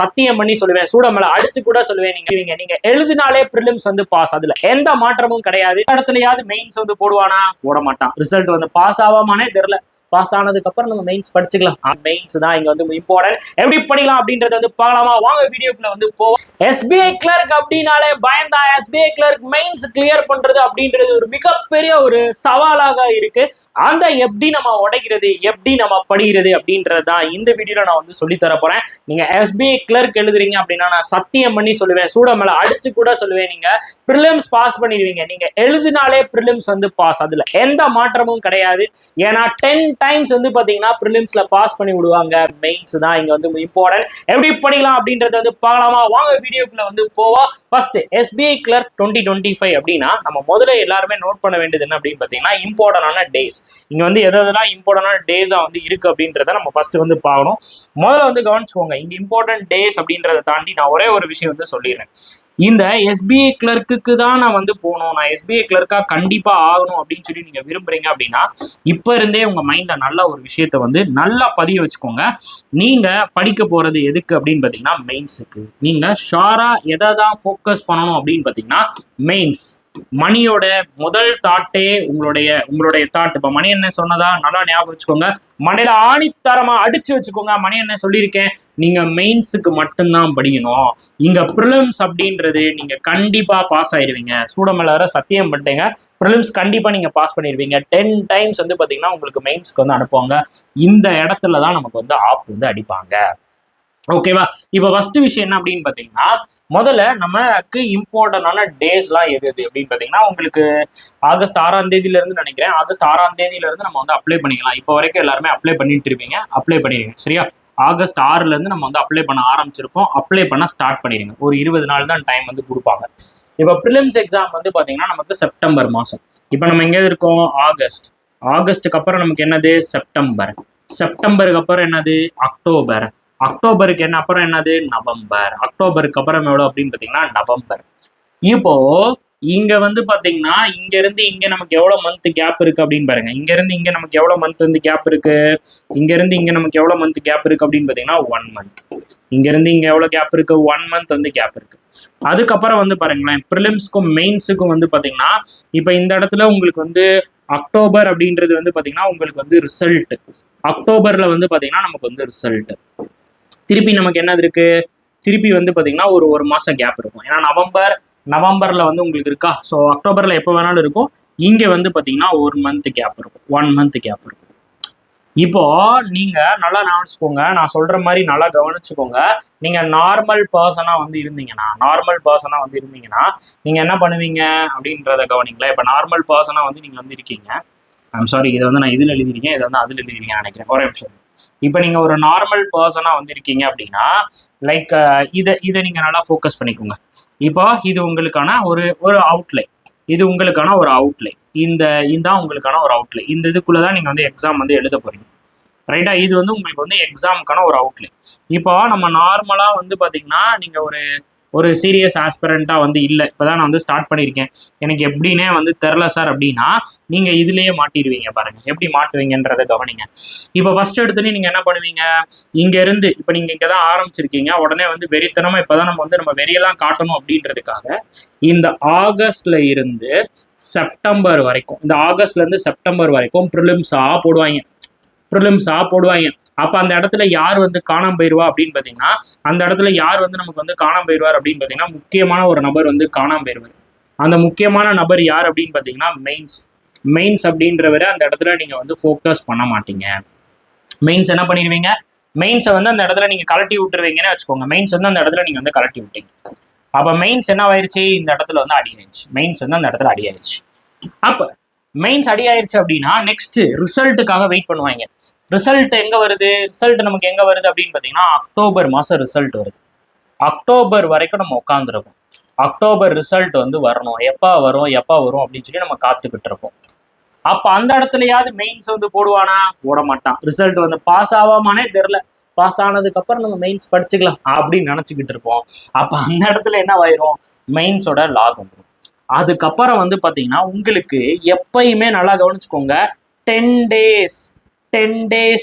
சத்தியம் பண்ணி சொல்லுவேன், சூடமலை அடிச்சு கூட சொல்லுவேன். நீங்க எழுதினாலே பிரிலிம்ஸ் வந்து பாஸ், அதுல எந்த மாற்றமும் கிடையாது. இடத்துலயாவது மெயின்ஸ் வந்து போடுவானா? போட மாட்டான். ரிசல்ட் வந்து பாஸ் ஆவாமானே தெரியல. பாஸ் ஆனதுக்கு அப்புறம் நம்ம மெயின்ஸ் படிச்சுக்கலாம். மெயின்ஸ் தான் இங்க வந்து இம்பார்ட்டன்ட். எப்படி படிக்கலாம் அப்படின்றத வந்து பார்க்கலாமா? வாங்க வீடியோக்குள்ள வந்து போவோம். எஸ்பிஐ கிளர்க் அப்படின்னாலே பயந்தா. எஸ்பிஐ கிளர்க் மெயின்ஸ் கிளியர் பண்றது அப்படின்றது ஒரு மிகப்பெரிய ஒரு சவாலாக இருக்கு. அந்த எப்படி நம்ம உடைக்கிறது, எப்படி நம்ம படிக்கிறது அப்படின்றது தான் இந்த வீடியோல நான் வந்து சொல்லி தர போறேன். நீங்க எஸ்பிஐ கிளர்க் எழுதுறீங்க அப்படின்னா நான் சத்தியம் பண்ணி சொல்லுவேன், சூடமலை அடிச்சு கூட சொல்லுவேன், நீங்க பிரிலிம்ஸ் பாஸ் பண்ணிடுவீங்க. நீங்க எழுதினாலே பிரிலிம்ஸ் வந்து பாஸ், அதுல எந்த மாற்றமும் கிடையாது. ஏன்னா 10 டைம்ஸ் வந்து பாத்தீங்கன்னா பிரிலிம்ஸ்ல பாஸ் பண்ணி விடுவாங்க. மெயின்ஸ் தான் இங்க வந்து இம்பார்ட்டன்ட். எப்படி படிக்கலாம் அப்படின்றத வந்து பார்க்கலாமா? வாங்க வீடியோக்குள்ள வந்து போவோம். ஃபர்ஸ்ட் எஸ்பிஐ கிளர்க் 2025 அப்படின்னா நம்ம முதல்ல எல்லாருமே நோட் பண்ண வேண்டியது என்ன அப்படின்னு பாத்தீங்கன்னா இம்பார்ட்டன்டான டேஸ். இங்க வந்து எதெல்லாம் இம்பார்ட்டன்டான டேஸா வந்து இருக்கு அப்படின்றத நம்ம ஃபர்ஸ்ட் வந்து பார்க்கணும். முதல்ல வந்து கவனிச்சுக்கோங்க, இங்க இம்பார்ட்டன்ட் டேஸ் அப்படின்றத தாண்டி நான் ஒரே ஒரு விஷயம் வந்து சொல்லிடுறேன். இந்த எஸ்பிஐ கிளர்க்குக்கு தான் நான் வந்து போகணும், நான் எஸ்பிஐ கிளர்க்கா கண்டிப்பா ஆகணும் அப்படின்னு சொல்லி நீங்க விரும்புறீங்க அப்படின்னா இப்ப இருந்தே உங்க மைண்ட்ல நல்ல ஒரு விஷயத்த வந்து நல்லா பதிய வச்சுக்கோங்க. நீங்க படிக்க போறது எதுக்கு அப்படின்னு பாத்தீங்கன்னா மெயின்ஸுக்கு. நீங்க ஷாரா எதை தான் ஃபோக்கஸ் பண்ணணும் அப்படின்னு பாத்தீங்கன்னா மெயின்ஸ். மணியோட முதல் தாட்டே உங்களுடைய தாட். இப்ப மணி என்ன சொன்னதா நல்லா ஞாபகம் வச்சுக்கோங்க, மணியில ஆணித்தரமா அடிச்சு வச்சுக்கோங்க. மணி என்ன சொல்லியிருக்கேன், நீங்க மெயின்ஸுக்கு மட்டும்தான் படிக்கணும். இங்க பிரிலிம்ஸ் அப்படின்றது நீங்க கண்டிப்பா பாஸ் ஆயிருவீங்க. சூடமலர சத்தியம் பண்ணிட்டேங்க, பிரிலிம்ஸ் கண்டிப்பா நீங்க பாஸ் பண்ணிருவீங்க. 10 டைம்ஸ் வந்து பாத்தீங்கன்னா உங்களுக்கு மெயின்ஸ்க்கு வந்து அனுப்புவாங்க. இந்த இடத்துலதான் நமக்கு வந்து ஆப் வந்து அடிப்பாங்க. ஓகேவா? இப்போ ஃபர்ஸ்ட் விஷயம் என்ன அப்படின்னு பாத்தீங்கன்னா முதல்ல நமக்கு இம்பார்ட்டன்டான டேஸ்லாம் எது அப்படின்னு பாத்தீங்கன்னா உங்களுக்கு ஆகஸ்ட் 6ஆம் தேதியில இருந்து நினைக்கிறேன். ஆகஸ்ட் 6ஆம் தேதியில இருந்து நம்ம வந்து அப்ளை பண்ணிக்கலாம். இப்போ வரைக்கும் எல்லாருமே அப்ளை பண்ணிட்டு இருப்பீங்க. அப்ளை பண்ணிடுங்க சரியா? ஆகஸ்ட் 6ல இருந்து நம்ம வந்து அப்ளை பண்ண ஆரம்பிச்சிருப்போம். அப்ளை பண்ண ஸ்டார்ட் பண்ணிடுங்க. ஒரு 20 நாள் தான் டைம் வந்து கொடுப்பாங்க. இப்போ ப்ரிலிம்ஸ் எக்ஸாம் வந்து பாத்தீங்கன்னா நமக்கு செப்டம்பர் மாசம். இப்போ நம்ம எங்க இருக்கோம்? ஆகஸ்ட்டுக்கு அப்புறம் நமக்கு என்னது? செப்டம்பருக்கு அப்புறம் என்னது? அக்டோபர். அக்டோபருக்கு என்ன அப்புறம் என்னது? நவம்பர். அக்டோபருக்கு அப்புறம் எவ்வளவு அப்படின்னு பாத்தீங்கன்னா நவம்பர். இப்போ இங்க வந்து பாத்தீங்கன்னா இங்க இருந்து இங்க நமக்கு எவ்வளவு மந்த் கேப் இருக்கு அப்படின்னு பாருங்க. இங்க இருந்து இங்க நமக்கு எவ்வளவு மந்த் வந்து கேப் இருக்கு? இங்க இருந்து இங்க நமக்கு எவ்வளவு மந்த் கேப் இருக்கு அப்படின்னு பாத்தீங்கன்னா 1 மந்த். இங்க இருந்து இங்க எவ்வளவு கேப் இருக்கு? 1 மந்த் வந்து கேப் இருக்கு. அதுக்கப்புறம் வந்து பாருங்களேன், ப்ரிலிம்ஸ்க்கும் மெயின்ஸுக்கும் வந்து பாத்தீங்கன்னா இப்ப இந்த இடத்துல உங்களுக்கு வந்து அக்டோபர் அப்படின்றது வந்து பாத்தீங்கன்னா உங்களுக்கு வந்து ரிசல்ட். அக்டோபர்ல வந்து பாத்தீங்கன்னா நமக்கு வந்து ரிசல்ட். திருப்பி நமக்கு என்னது இருக்கு? திருப்பி வந்து பாத்தீங்கன்னா ஒரு மாசம் கேப் இருக்கும். ஏன்னா நவம்பர்ல வந்து உங்களுக்கு இருக்கா? ஸோ அக்டோபர்ல எப்போ வேணாலும் இருக்கும். இங்க வந்து பாத்தீங்கன்னா 1 மந்த் கேப் இருக்கும். 1 மந்த் கேப் இருக்கும். இப்போ நீங்க நல்லா கவனிச்சுக்கோங்க, நான் சொல்ற மாதிரி நல்லா கவனிச்சுக்கோங்க. நீங்க நார்மல் பர்சனா வந்து இருந்தீங்கன்னா நீங்க என்ன பண்ணுவீங்க அப்படின்றத கவனிங்களேன். இப்ப நார்மல் பர்சனா வந்து நீங்க வந்து இருக்கீங்க. ஐம் சாரி, இதை வந்து நான் இதுல எழுதிருக்கேன், இதை வந்து அதுல எழுதிருக்கேன் நினைக்கிறேன். ஒரே நிமிஷம். இப்போ நீங்க ஒரு நார்மல் பர்சனா வந்து இருக்கீங்க அப்படின்னா லைக் இதை நீங்க நல்லா ஃபோக்கஸ் பண்ணிக்கோங்க. இப்போ இது உங்களுக்கான ஒரு அவுட்லைன். இது உங்களுக்கான ஒரு அவுட்லைன். இதுதான் உங்களுக்கான ஒரு அவுட்லைன். இந்த இதுக்குள்ளதான் நீங்க வந்து எக்ஸாம் வந்து எழுத போறீங்க. ரைட்டா? இது வந்து உங்களுக்கு வந்து எக்ஸாமுக்கான ஒரு அவுட்லைன். இப்போ நம்ம நார்மலா வந்து பாத்தீங்கன்னா நீங்க ஒரு சீரியஸ் ஆஸ்பிரண்டா வந்து இல்லை, இப்போதான் நான் வந்து ஸ்டார்ட் பண்ணியிருக்கேன், எனக்கு எப்படின்னே வந்து தெரில சார் அப்படின்னா நீங்க இதுலயே மாட்டிடுவீங்க. பாருங்க எப்படி மாட்டுவீங்கன்றத கவனிங்க. இப்போ ஃபர்ஸ்ட் எடுத்துன்னு நீங்க என்ன பண்ணுவீங்க? இங்க இருந்து இப்ப நீங்க இங்கதான் ஆரம்பிச்சிருக்கீங்க. உடனே வந்து வெறித்தனமா இப்பதான் நம்ம வெறியெல்லாம் காட்டணும் அப்படின்றதுக்காக இந்த ஆகஸ்ட்ல இருந்து செப்டம்பர் வரைக்கும், இந்த ஆகஸ்ட்ல இருந்து செப்டம்பர் வரைக்கும் ப்ரிலிம்ஸா போடுவாங்க. அப்ப அந்த இடத்துல யார் வந்து காணாம போயிருவா அப்படின்னு பாத்தீங்கன்னா அந்த இடத்துல யார் வந்து நமக்கு வந்து காணாம போயிருவார் அப்படின்னு பாத்தீங்கன்னா முக்கியமான ஒரு நபர் வந்து காணாம போயிருவார். அந்த முக்கியமான நபர் யார் அப்படின்னு பாத்தீங்கன்னா மெயின்ஸ் அப்படின்றவரை அந்த இடத்துல நீங்க வந்து ஃபோக்கஸ் பண்ண மாட்டீங்க. மெயின்ஸ் என்ன பண்ணிடுவீங்க? மெயின்ஸை வந்து அந்த இடத்துல நீங்க கலட்டி விட்டுருவீங்கன்னு வச்சுக்கோங்க. மெயின்ஸ் வந்து அந்த இடத்துல நீங்க வந்து கலட்டி விட்டீங்க. அப்ப மெயின்ஸ் என்ன ஆயிடுச்சு? இந்த இடத்துல வந்து அடி ஆயிடுச்சு. மெயின்ஸ் வந்து அந்த இடத்துல அடி ஆயிடுச்சு. அப்ப மெயின்ஸ் அடி ஆயிடுச்சு அப்படின்னா நெக்ஸ்ட் ரிசல்ட்டுக்காக வெயிட் பண்ணுவாங்க. ரிசல்ட் எங்க வருது? ரிசல்ட் நமக்கு எங்க வருது அப்படின்னு பாத்தீங்கன்னா அக்டோபர் மாசம் ரிசல்ட் வருது. அக்டோபர் வரைக்கும் நம்ம உட்காந்துருக்கோம். அக்டோபர் ரிசல்ட் வந்து வரணும். எப்ப வரும் அப்படின்னு சொல்லி நம்ம காத்துக்கிட்டு இருக்கோம். அப்ப அந்த இடத்துலயாவது மெயின்ஸ் வந்து போடுவானா? போட மாட்டான். ரிசல்ட் வந்து பாஸ் ஆவாமானே தெரியல. பாஸ் ஆனதுக்கு அப்புறம் நம்ம மெயின்ஸ் படிச்சுக்கலாம் அப்படின்னு நினைச்சுக்கிட்டு இருப்போம். அப்ப அந்த இடத்துல என்ன ஆயிரும்? மெயின்ஸோட லாக் வந்துடும். அதுக்கப்புறம் வந்து பாத்தீங்கன்னா உங்களுக்கு எப்பயுமே நல்லா கவனிச்சுக்கோங்க, 10 days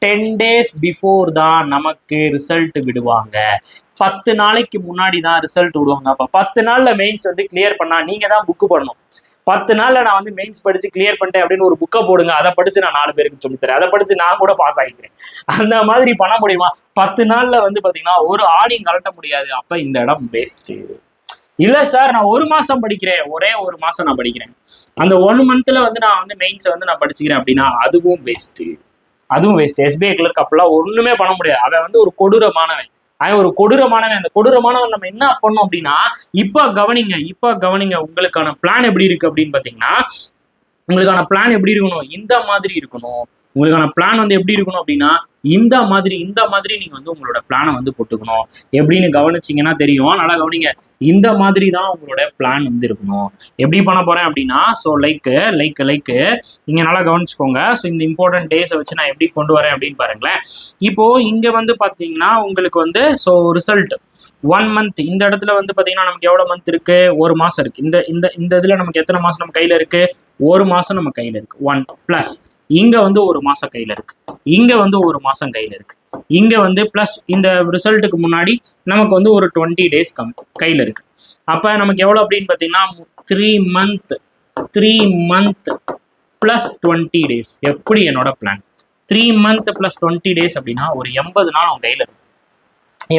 10 days பிஃபோர் தான் நமக்கு ரிசல்ட் விடுவாங்க. 10 நாளைக்கு முன்னாடி தான் ரிசல்ட் விடுவாங்க. அப்ப 10 நாள்ல மெயின்ஸ் வந்து கிளியர் பண்ணா நீங்க தான் புக்கு பண்ணணும். 10 நாள்ல நான் வந்து மெயின்ஸ் படிச்சு கிளியர் பண்ணிட்டேன் அப்படின்னு ஒரு புக்கை போடுங்க, அதை படிச்சு நான் 4 பேருக்கு சொல்லித்தரேன், அதை படிச்சு நான் கூட பாஸ் ஆகிக்கிறேன். அந்த மாதிரி பண்ண முடியுமா? 10 நாள்ல வந்து பாத்தீங்கன்னா ஒரு ஆடியும் கலட்ட முடியாது. அப்ப இந்த இடம் வேஸ்ட். இல்ல சார் நான் 1 மாசம் படிக்கிறேன், ஒரே 1 மாசம் நான் படிக்கிறேன், அந்த 1 மந்த்ல வந்து நான் வந்து மெயின்ஸை வந்து நான் படிச்சுக்கிறேன் அப்படின்னா அதுவும் வேஸ்ட். அதுவும் வேஸ்ட். எஸ்பிஐ கிளர்க் அப்பெல்லாம் ஒண்ணுமே பண்ண முடியாது. அவன் வந்து ஒரு கொடூரமானவன். அந்த கொடூரமானவன் நம்ம என்ன பண்ணோம் அப்படின்னா, இப்ப கவனிங்க உங்களுக்கான பிளான் எப்படி இருக்கு அப்படின்னு பாத்தீங்கன்னா, உங்களுக்கான பிளான் எப்படி இருக்கணும், இந்த மாதிரி இருக்கணும். உங்களுக்கான பிளான் வந்து எப்படி இருக்கணும் அப்படின்னா, இந்த மாதிரி நீங்க வந்து உங்களோட பிளானை வந்து போட்டுக்கணும். எப்படின்னு கவனிச்சிங்கன்னா தெரியும். நல்லா கவனிங்க. இந்த மாதிரி தான் உங்களோட பிளான் வந்து இருக்கணும். எப்படி பண்ண போறேன் அப்படின்னா, ஸோ லைக் நீங்க நல்லா கவனிச்சுக்கோங்க. ஸோ இந்த இம்பார்ட்டன்ட் டேஸை வச்சு நான் எப்படி கொண்டு வரேன் அப்படின்னு பாருங்களேன். இப்போ இங்க வந்து பாத்தீங்கன்னா உங்களுக்கு வந்து ஸோ ரிசல்ட் 1 மந்த், இந்த இடத்துல வந்து பாத்தீங்கன்னா நமக்கு எவ்வளவு மந்த் இருக்கு, 1 மாசம் இருக்கு. இந்த இதுல நமக்கு எத்தனை மாசம் நம்ம கையில இருக்கு, 1 மாசம் நம்ம கையில இருக்கு. 1 பிளஸ் இங்க வந்து 1 மாசம் கையில இருக்கு, இங்க வந்து 1 மாசம் கையில இருக்கு, இங்க வந்து பிளஸ் இந்த ரிசல்ட்டுக்கு முன்னாடி நமக்கு வந்து ஒரு 20 டேஸ் கையில இருக்கு. அப்ப நமக்கு எவ்வளவு அப்படின்னு பாத்தீங்கன்னா 3 மந்த் பிளஸ் 20 டேஸ். எப்படி என்னோட பிளான் 3 மந்த் பிளஸ் 20 டேஸ் அப்படின்னா ஒரு 80 நாள் உங்க கையில இருக்கு.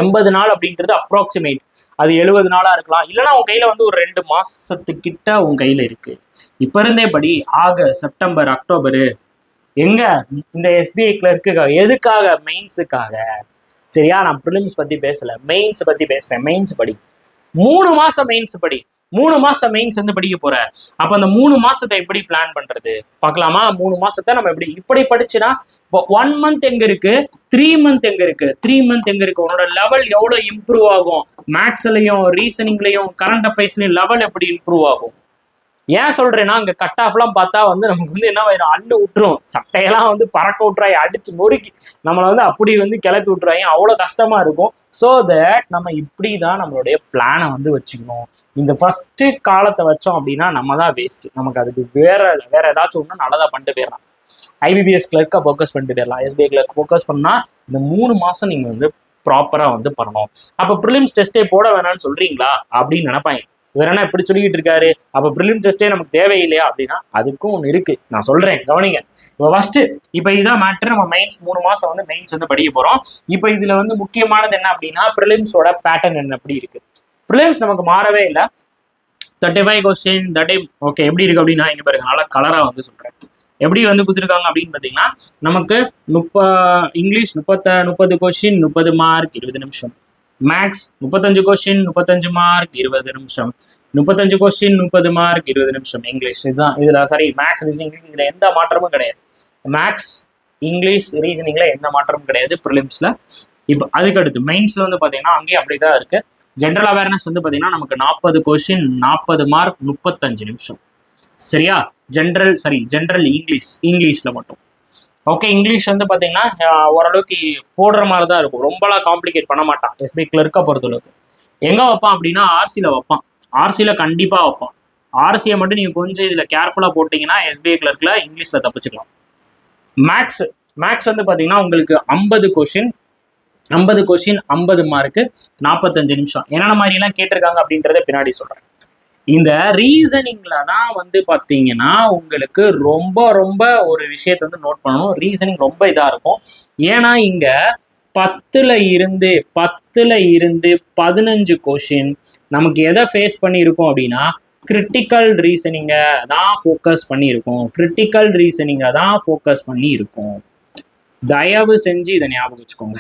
80 நாள் அப்படின்றது அப்ராக்சிமேட், அது 70 நாளா இருக்கலாம், இல்லைன்னா உங்க கையில வந்து ஒரு 2 மாசத்துக்கிட்ட உங்க கையில இருக்கு. இப்ப இருந்தே படி ஆகஸ்ட், செப்டம்பர், அக்டோபரு. எங்க இந்த எஸ்பிஐ கிளர்க்குக்காக, எதுக்காக, மெயின்ஸுக்காக. சரியா? நான் ப்ரிலிம்ஸ் பத்தி பேசல, மெயின்ஸ் பத்தி பேசுறேன். மெயின்ஸ் படி, 3 மாசம் மெயின்ஸ் படி. 3 மாசம் மெயின்ஸ் வந்து படிக்க போற. அப்ப அந்த 3 மாசத்தை எப்படி பிளான் பண்றது பார்க்கலாமா? 3 மாசத்தை நம்ம இப்படி படிச்சுன்னா, இப்போ 1 மந்த் எங்க இருக்கு, 3 மந்த் எங்க இருக்கு, 3 மந்த் எங்க இருக்கு, உன்னோட லெவல் எவ்வளவு இம்ப்ரூவ் ஆகும், மேக்ஸ்லயும் ரீசனிங்லயும் கரண்ட் அஃபேர்ஸ்லயும் லெவல் எப்படி இம்ப்ரூவ் ஆகும். ஏன் சொல்றேன்னா, அங்க கட் ஆஃப்லாம் பார்த்தா வந்து நமக்கு வந்து என்ன ஆயிரும், அள்ளு விட்டுரும், சட்டையெல்லாம் வந்து பறக்க விட்டுறாய், அடிச்சு நொறுக்கி நம்மளை வந்து அப்படி வந்து கிளப்பி விட்டுறாங்க. அவ்வளோ கஷ்டமா இருக்கும். ஸோ தட் நம்ம இப்படிதான் நம்மளுடைய பிளானை வந்து வச்சுக்கணும். இந்த ஃபர்ஸ்ட் காலத்தை வச்சோம் அப்படின்னா நம்ம தான் வேஸ்ட். நமக்கு அதுக்கு வேற ஏதாச்சும் ஒன்று நல்லதா பண்ணிட்டு போயிடலாம். ஐபிபிஎஸ் கிளர்க்கை ஃபோக்கஸ் பண்ணிட்டு போயிடலாம். எஸ்பிஐ கிளர்க் ஃபோக்கஸ் பண்ணா இந்த 3 மாசம் நீங்க வந்து ப்ராப்பரா வந்து பண்ணணும். அப்ப ப்ரிலிம்ஸ் டெஸ்டே போட வேணாம்னு சொல்றீங்களா அப்படின்னு நினைப்பாங்க. இவர் என்ன இப்படி சொல்லிக்கிட்டு இருக்காரு, அப்ப ப்ரிலிம் டெஸ்டே நமக்கு தேவையில்லையா அப்படின்னா அதுக்கும் ஒன்று இருக்கு. நான் சொல்றேன், கவனிங்க. இப்போ ஃபர்ஸ்ட் இப்போ இதான் மேட்ரு. நம்ம மெயின்ஸ் 3 மாசம் வந்து மெயின்ஸ் வந்து படிக்க போறோம். இப்போ இதுல வந்து முக்கியமானது என்ன அப்படின்னா, ப்ரிலிம்ஸோட பேட்டர்ன் என்ன எப்படி இருக்கு. ப்ரிலிம்ஸ் நமக்கு மாறவே இல்லை. 35 கொஸ்டின் தட் ஓகே. எப்படி இருக்கு அப்படின்னா, இங்க பாருங்க, நல்லா கலரா வந்து சொல்றேன். எப்படி வந்து கொடுத்துருக்காங்க அப்படின்னு பாத்தீங்கன்னா, நமக்கு இங்கிலீஷ் 30 கொஸ்டின் 30 மார்க் 20 நிமிஷம். மேக்ஸ் 35 கொஸ்டின் 35 மார்க் 20 நிமிஷம். 35 கொஸ்டின் 30 மார்க் 20 நிமிஷம். இங்கிலீஷ் இதுதான். இதுல சாரி மேக்ஸ் ரீசனிங் இதுல எந்த மாற்றமும் கிடையாது. மேக்ஸ் இங்கிலீஷ் ரீசனிங்ல எந்த மாற்றமும் கிடையாது ப்ரிலிம்ஸ்ல. இப்போ அதுக்கு அடுத்து மெயின்ஸ்ல வந்து பாத்தீங்கன்னா அங்கேயும் அப்படிதான் இருக்கு. ஜென்ரல் அவேர்னஸ் வந்து பாத்தீங்கன்னா நமக்கு 40 கொஸ்டின் 40 மார்க் 35 நிமிஷம். சரியா? ஜென்ரல் இங்கிலீஷ்ல மட்டும். ஓகே. இங்கிலீஷ் வந்து பாத்தீங்கன்னா ஓரளவுக்கு போடுற மாதிரி தான் இருக்கும். ரொம்பலாம் காம்ப்ளிகேட் பண்ண மாட்டான் எஸ்பிஐ கிளர்க்கை பொறுத்தளவுக்கு. எங்க வைப்பான் அப்படின்னா ஆர்சியில வைப்பான். ஆர்சியில கண்டிப்பா வைப்பான். ஆர்சியை மட்டும் நீங்க கொஞ்சம் இதுல கேர்ஃபுல்லா போட்டீங்கன்னா எஸ்பிஐ கிளர்க்ல இங்கிலீஷ்ல தப்பிச்சுக்கலாம். மேக்ஸ் வந்து பாத்தீங்கன்னா உங்களுக்கு 50 கொஸ்டின் 50 மார்க்கு 45 நிமிஷம். என்னென்ன மாதிரி எல்லாம் கேட்டிருக்காங்க அப்படின்றத பின்னாடி சொல்றேன். இந்த ரீசனிங்ல தான் வந்து பாத்தீங்கன்னா உங்களுக்கு ரொம்ப ரொம்ப ஒரு விஷயத்த வந்து நோட் பண்ணணும். ரீசனிங் ரொம்ப இதா இருக்கும். ஏன்னா இங்க 10ல இருந்து 15 கொஸ்டின் நமக்கு எதை ஃபேஸ் பண்ணி இருக்கோம் அப்படின்னா, கிரிட்டிக்கல் ரீசனிங்கை தான் ஃபோக்கஸ் பண்ணி இருக்கும். தயவு செஞ்சு இதை ஞாபகம் வச்சுக்கோங்க.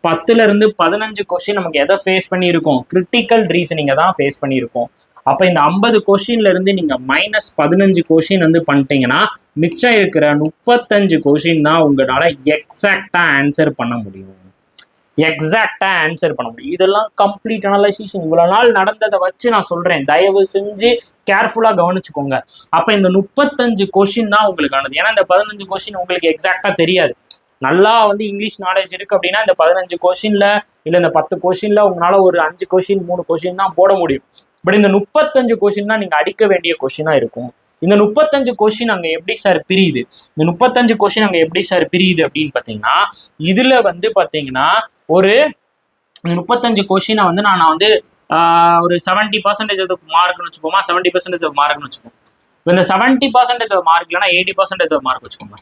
10ல இருந்து 15 கொஸ்டின் நமக்கு எதை ஃபேஸ் பண்ணி இருக்கோம், கிரிட்டிக்கல் ரீசனிங்கை தான் ஃபேஸ் பண்ணி இருக்கோம். அப்ப இந்த 50 கொஸ்டின்ல இருந்து நீங்க -15 கொஸ்டின் வந்து பண்ணிட்டீங்கன்னா, மிச்சம் இருக்கிற 35 கொஸ்டின் தான் உங்களால எக்ஸாக்டா ஆன்சர் பண்ண முடியும். இதெல்லாம் கம்ப்ளீட் அனலைசேஷன். இவ்வளவு நாள் நடந்ததை வச்சு நான் சொல்றேன். தயவு செஞ்சு கேர்ஃபுல்லா கவனிச்சுக்கோங்க. அப்ப இந்த 35 கொஸ்டின் தான் உங்களுக்கானது. ஏன்னா இந்த 15 கொஸ்டின் உங்களுக்கு எக்ஸாக்டா தெரியாது. நல்லா வந்து இங்கிலீஷ் நாலேஜ் இருக்கு அப்படின்னா இந்த 15 கொஸ்டின்ல இல்ல இந்த 10 கொஸ்டின்ல உங்களால ஒரு 5 கொஸ்டின் 3 கொஸ்டின் தான் போட முடியும். பட் இந்த 35 கொஸ்டின் தான் நீங்க அடிக்க வேண்டிய கொஸ்டினா இருக்கும். இந்த 35 கொஸ்டின் அங்க எப்படி சார் பிரியுது? இந்த 35 கொஸ்டின் அங்க எப்படி சார் பிரியுது அப்படின்னு பாத்தீங்கன்னா, இதுல வந்து பாத்தீங்கன்னா ஒரு 35 கொஸ்டினை வந்து நான் வந்து ஒரு 70% மார்க்னு வச்சுப்போமா, 70% மார்க்னு வச்சுப்போம். இந்த 70% மார்க் இல்லைன்னா 80% மார்க் வச்சுக்கோங்க.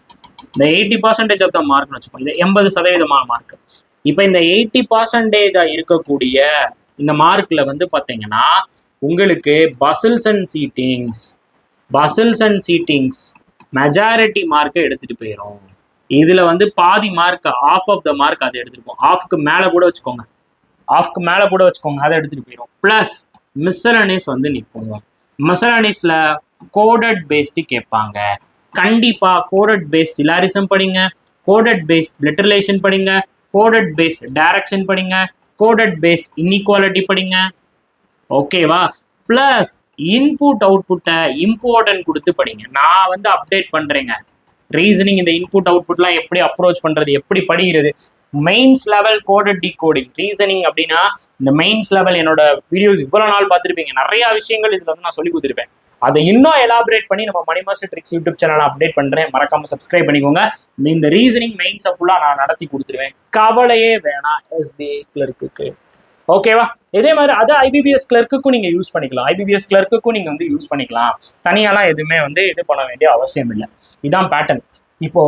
இந்த 80% ஆஃப் த மார்க்னு வச்சுப்போம். இது 80% மார்க். இப்போ இந்த 80% இருக்கக்கூடிய இந்த மார்க்ல வந்து பாத்தீங்கன்னா உங்களுக்கு பசில்ஸ் அண்ட் சீட்டிங்ஸ் மெஜாரிட்டி மார்க்கை எடுத்துட்டு போயிடும். இதுல வந்து பாதி mark, half of the mark அதை எடுத்துட்டு போகும். ஆஃப்க்கு மேல கூட வச்சுக்கோங்க, அதை எடுத்துட்டு போயிடும். பிளஸ் மிஸ்சலனிஸ் வந்து நிற்போங்க. மிஸ்சலனிஸ்ல கோடட் பேஸ்டு கேட்பாங்க. கண்டிப்பா கோடட் பேஸ்ட் சிலாரிசம் படிங்க, கோடட் பேஸ்ட் பிளட் ரிலேஷன் படிங்க, கோடட் பேஸ்ட் டைரக்ஷன் படிங்க, கோடட் பேஸ்ட் இன்இக்வாலிட்டி படிங்க. ஓகேவா? பிளஸ் இன்புட் அவுட்புட்டை இம்பார்ட்டன்ட் கொடுத்து படிங்க. நான் வந்து அப்டேட் பண்றேங்க ரீசனிங். இந்த இன்புட் அவுட்புட்லாம் எப்படி அப்ரோச் பண்றது, எப்படி படிக்கிறது. Mains level coded decoding reasoning அப்படின்னா இந்த மெயின்ஸ் லெவல் என்னோட வீடியோஸ் இவ்வளவு நாள் பார்த்துருப்பீங்க. நிறைய விஷயங்கள் இதுல வந்து நான் சொல்லி கொடுத்துருப்பேன். அதை இன்னும் எலாபரேட் பண்ணி நம்ம money master tricks YouTube channel update பண்றேன். மறக்காம சப்ஸ்கிரைப் பண்ணிக்கோங்க. இந்த ரீசனிங் மெயின்ஸ் ஃபுல்லா நான் நடத்தி கொடுத்துருவேன். கவலையே வேணாம் எஸ்பிஐ கிளர்க்குக்கு. ஓகேவா? இதே மாதிரி அது ஐபிபிஎஸ் கிளர்க்குக்கும் நீங்க யூஸ் பண்ணிக்கலாம். ஐபிபிஎஸ் கிளர்க்குக்கும் நீங்க வந்து யூஸ் பண்ணிக்கலாம். தனியாலாம் எதுவுமே வந்து இது பண்ண வேண்டிய அவசியம் இல்லை. இதான் பேட்டர்ன். இப்போ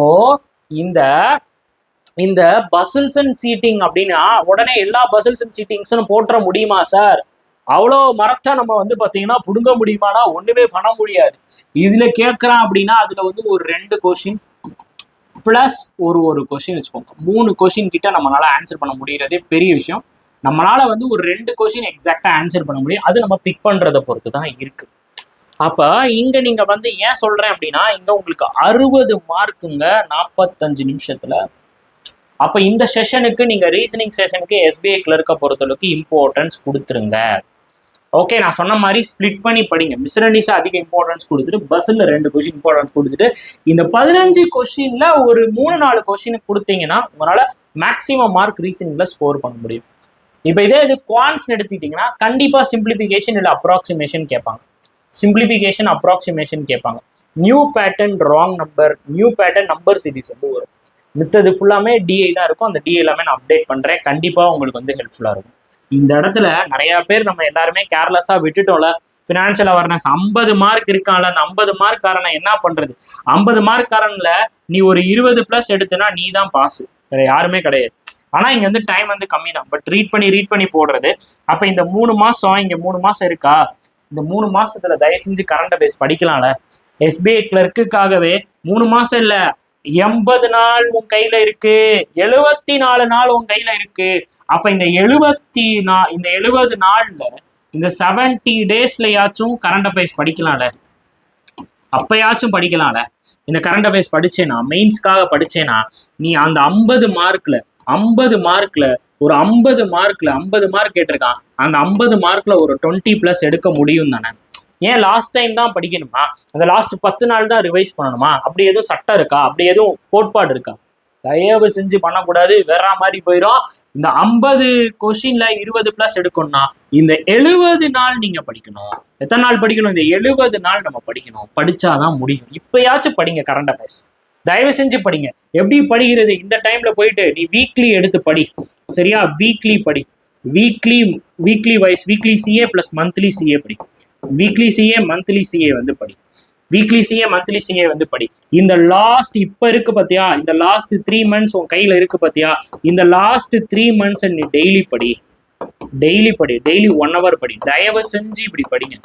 இந்த பசில்ஸ் அண்ட் சீட்டிங் அப்படின்னா உடனே எல்லா பசில்ஸ் அண்ட் சீட்டிங்ஸ்னு போட்டுற முடியுமா சார்? அவ்வளோ மரத்தை நம்ம வந்து பார்த்தீங்கன்னா புடுங்க முடியுமானா ஒன்றுமே பண்ண முடியாது. இதுல கேட்குறான் அப்படின்னா அதுல வந்து ஒரு 2 கொஸ்டின் பிளஸ் ஒரு கொஸ்டின் வச்சுக்கோங்க. 3 கொஸ்டின் கிட்ட நம்மளால ஆன்சர் பண்ண முடியறதே பெரிய விஷயம். நம்மளால வந்து ஒரு 2 கொஸ்டின் எக்ஸாக்டா ஆன்சர் பண்ண முடியும். அது நம்ம பிக் பண்றதை பொறுத்து தான் இருக்கு. அப்ப இங்க நீங்க வந்து ஏன் சொல்றேன் அப்படின்னா இங்க உங்களுக்கு 60 மார்க்குங்க 45 நிமிஷத்துல. அப்ப இந்த செஷனுக்கு நீங்க ரீசனிங் செஷனுக்கு எஸ்பிஐ கிளர்க்கை பொறுத்தளவுக்கு இம்பார்ட்டன்ஸ் கொடுத்துருங்க. ஓகே, நான் சொன்ன மாதிரி ஸ்பிளிட் பண்ணி படிங்க. மிஸ்ரனிஸா அதிக இம்பார்ட்டன்ஸ் கொடுத்துட்டு பஸ்ல 2 கொஸ்டின் இம்பார்ட்டன்ஸ் கொடுத்துட்டு இந்த 15 கொஸ்டின்ல ஒரு 3-4 கொஸ்டின் கொடுத்தீங்கன்னா உங்களால மேக்சிமம் மார்க் ரீசனிங்ல ஸ்கோர் பண்ண முடியும். இப்போ இதே இது குவான்ஸ் எடுத்துக்கிட்டீங்கன்னா கண்டிப்பா சிம்பிளிஃபிகேஷன் இல்லை அப்ராக்சிமேஷன் கேட்பாங்க. New pattern wrong number, new pattern number series வந்து வரும். மித்தது ஃபுல்லாமே டிஐ தான் இருக்கும். அந்த டிஐ எல்லாமே நான் அப்டேட் பண்றேன். கண்டிப்பா உங்களுக்கு வந்து ஹெல்ப்ஃபுல்லா இருக்கும். இந்த இடத்துல நிறைய பேர் நம்ம எல்லாருமே கேர்லெஸ்ஸா விட்டுட்டோம்ல. ஃபினான்ஷியல் அவேர்னஸ் 50 மார்க் இருக்கான்ல, அந்த 50 மார்க் காரனை என்ன பண்றது? 50 மார்க் காரன்ல நீ ஒரு 20+ எடுத்தனா நீ தான் பாஸ், வேற யாருமே கிடையாது. ஆனா இங்க வந்து டைம் வந்து கம்மி தான். பட் ரீட் பண்ணி போடுறது. அப்ப இந்த 3 மாசம் இங்க 3 மாசம் இருக்கா, இந்த 3 மாசத்துல தயவு செஞ்சு கரண்ட் அஃபேர்ஸ் படிக்கலாம்ல. எஸ்பிஐ கிளர்க்குக்காகவே 3 மாசம் இல்ல 80 நாள் உன் கையில இருக்கு, 74 நாள் உன் கையில இருக்கு. அப்ப இந்த 70 நாள்ல இந்த 70 டேஸ்லயாச்சும் கரண்ட் அஃபேர்ஸ் படிக்கலாம்ல. அப்பயாச்சும் படிக்கலாம்ல. இந்த கரண்ட் அஃபேர்ஸ் படிச்சேனா, மெயின்ஸ்க்காக படிச்சேனா, நீ அந்த 50 மார்க்ல ஒரு 50 மார்க் கேட்டிருக்கான், அந்த 50 மார்க்ல ஒரு 20+ எடுக்க முடியும் தானே? ஏன் லாஸ்ட் டைம் தான் படிக்கணுமா? அந்த லாஸ்ட் 10 நாள் தான் ரிவைஸ் பண்ணணுமா? அப்படி எதுவும் சட்டம் இருக்கா? அப்படி எதுவும் கோட்பாடு இருக்கா? தயவு செஞ்சு பண்ணக்கூடாது, வேற மாதிரி போயிடும். இந்த 50 கொஸ்டின்ல 20+ எடுக்கணும்னா இந்த 70 நாள் நீங்க படிக்கணும். எத்தனை நாள் படிக்கணும்? இந்த 70 நாள் நம்ம படிக்கணும். படிச்சாதான் முடியும். இப்பயாச்சும் படிங்க கரண்ட் அஃபேர்ஸ், தயவு செஞ்சு படிங்க. எப்படி படிக்கிறது? இந்த டைம்ல போயிட்டு நீ வீக்லி எடுத்து படி, சரியா? வீக்லி படி, weekly wise, weekly CA plus monthly CA படி, வீக்லி சிஏ மந்த்லி சிஏ வந்து படி, வீக்லி சிஏ மந்த்லி சிஏ வந்து படி. இந்த லாஸ்ட் இப்ப இருக்கு பாத்தியா, இந்த லாஸ்ட் 3 months உன் கையில இருக்கு பாத்தியா, இந்த லாஸ்ட் 3 months நீ டெய்லி படி, டெய்லி 1 hour படி. தயவு செஞ்சு இப்படி படிங்க.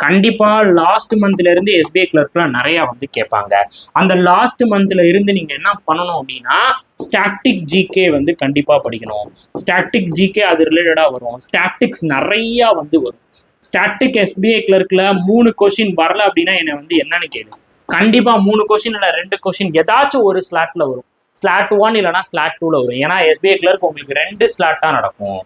கண்டிப்பா லாஸ்ட் மந்த்ல இருந்து எஸ்பிஐ கிளர்க்ல நிறைய வந்து கேட்பாங்க. அந்த லாஸ்ட் மந்த்ல இருந்து நீங்க என்ன பண்ணணும் அப்படின்னா ஸ்டாட்டிக் ஜிகே வந்து கண்டிப்பா படிக்கணும். ஸ்டாட்டிக் ஜிகே அது ரிலேட்டடா வரும். ஸ்டாட்டிக்ஸ் நிறைய வந்து வரும். ஸ்டாட்டிக் எஸ்பிஐ கிளர்க்ல 3 கொஸ்டின் வரல அப்படின்னா என்ன வந்து என்னன்னு கேளு. கண்டிப்பா 3 கொஸ்டின் இல்ல 2 கொஸ்டின் ஏதாச்சும் ஒரு ஸ்லாட்ல வரும். ஸ்லாட் 1 இல்லைன்னா ஸ்லாட் 2ல வரும். ஏன்னா எஸ்பிஐ கிளர்க் உங்களுக்கு 2 ஸ்லாட்டா நடக்கும்.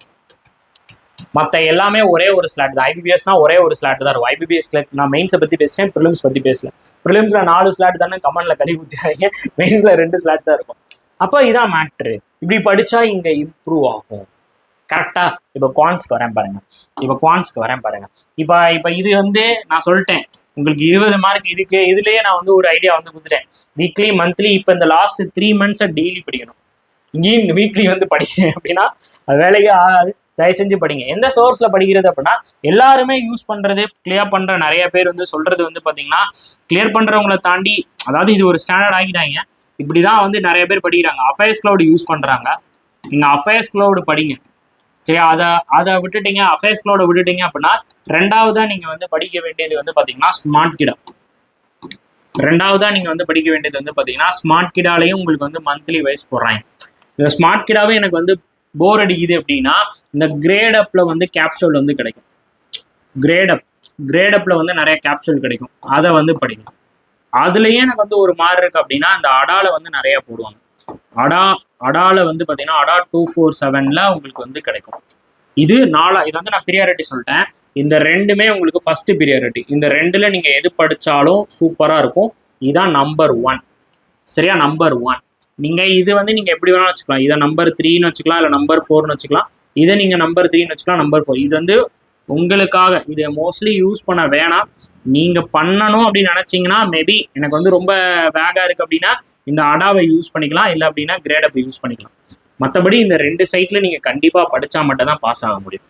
மற்ற எல்லாமே ஒரே ஒரு ஸ்லாட் தான். ஐபிபிஎஸ்னா ஒரே ஒரு ஸ்லாட் தான் இருக்கும். ஐபிபிஎஸ் கிளர்க் நான் மெயின்ஸை பத்தி பேசுறேன், ப்ரிலிம்ஸ் பத்தி பேசல. ப்ரிலிம்ஸ்ல 4 ஸ்லாட் தானே கமெண்ட்ல கழுவி ஊத்திறாங்க. மெயின்ஸ்ல 2 ஸ்லாட் தான் இருக்கும். அப்போ இதான் மேட்ரு. இப்படி படிச்சா இங்க இம்ப்ரூவ் ஆகும். கரெக்டா? இப்போ குவான்ஸ்க்கு வரேன் பாருங்க. இப்போ இது வந்து நான் சொல்லிட்டேன், உங்களுக்கு 20 மார்க் இதுக்கு இதுலயே நான் வந்து ஒரு ஐடியா வந்து கொடுத்துட்டேன். வீக்லி மந்த்லி இப்போ இந்த லாஸ்ட் 3 மந்த்ஸை டெய்லி படிக்கணும். இங்கேயும் வீக்லி வந்து படிக்கிறேன் அப்படின்னா அது வேலைக்கே ஆகாது. தயவு செஞ்சு படிங்க. எந்த சோர்ஸ்ல படிக்கிறது அப்படின்னா எல்லாருமே யூஸ் பண்றது கிளியர் பண்ற நிறைய பேர் வந்து சொல்றது வந்து பாத்தீங்கன்னா கிளியர் பண்றவங்களை தாண்டி, அதாவது இது ஒரு ஸ்டாண்டர்ட் ஆகிட்டாங்க. இப்படிதான் வந்து நிறைய பேர் படிக்கிறாங்க. அஃபேர்ஸ் கிளவுட் யூஸ் பண்றாங்க. நீங்க அஃபேர்ஸ் கிளவுட் படிங்க. சரி, அதை விட்டுட்டீங்க, அஃபேர்ஸ் கிளவுட விட்டுட்டீங்க அப்படின்னா ரெண்டாவதா நீங்க வந்து படிக்க வேண்டியது வந்து பாத்தீங்கன்னா ஸ்மார்ட் கிடா. ரெண்டாவதா நீங்க வந்து படிக்க வேண்டியது வந்து பாத்தீங்கன்னா ஸ்மார்ட் கிடாலையும் உங்களுக்கு வந்து மந்த்லி வைஸ் போடுறாங்க. இந்த ஸ்மார்ட் கிடாவே எனக்கு வந்து போர் அடிக்குது அப்படின்னா இந்த கிரேட் அப்ல வந்து கேப்சூல் வந்து கிடைக்கும். கிரேட் அப்ல வந்து நிறைய கேப்சூல் கிடைக்கும். அதை வந்து படிங்க. அதுலயே எனக்கு வந்து ஒரு மாதிரி இருக்கு அப்படின்னா இந்த அடால வந்து நிறைய போடுவாங்க. அடால வந்து பாத்தீங்கன்னா அடா 247ல உங்களுக்கு வந்து கிடைக்கும். இது வந்து நான் ப்ரியாரிட்டி சொல்லிட்டேன். இந்த ரெண்டுமே உங்களுக்கு ஃபர்ஸ்ட் ப்ரியாரிட்டி. இந்த ரெண்டுல நீங்க எது படிச்சாலும் சூப்பரா இருக்கும். இதுதான் நம்பர் 1. சரியா? நம்பர் 1. நீங்க இது வந்து நீங்க எப்படி வேணாலும் வச்சுக்கலாம். இதை நம்பர் 3ன்னு வச்சுக்கலாம், இல்லை நம்பர் 4ன்னு வச்சுக்கலாம். இதை நீங்க நம்பர் 3ன்னு வச்சுக்கலாம், நம்பர் 4. இது வந்து உங்களுக்காக. இதை மோஸ்ட்லி யூஸ் பண்ண வேணாம். நீங்க பண்ணணும் அப்படின்னு நினைச்சீங்கன்னா மேபி எனக்கு வந்து ரொம்ப வேகா இருக்கு அப்படின்னா இந்த அடாவை யூஸ் பண்ணிக்கலாம், இல்லை அப்படின்னா கிரேடப்பை யூஸ் பண்ணிக்கலாம். மற்றபடி இந்த 2 சைட்ல நீங்க கண்டிப்பா படிச்சா மட்டும் தான் பாஸ் ஆக முடியும்.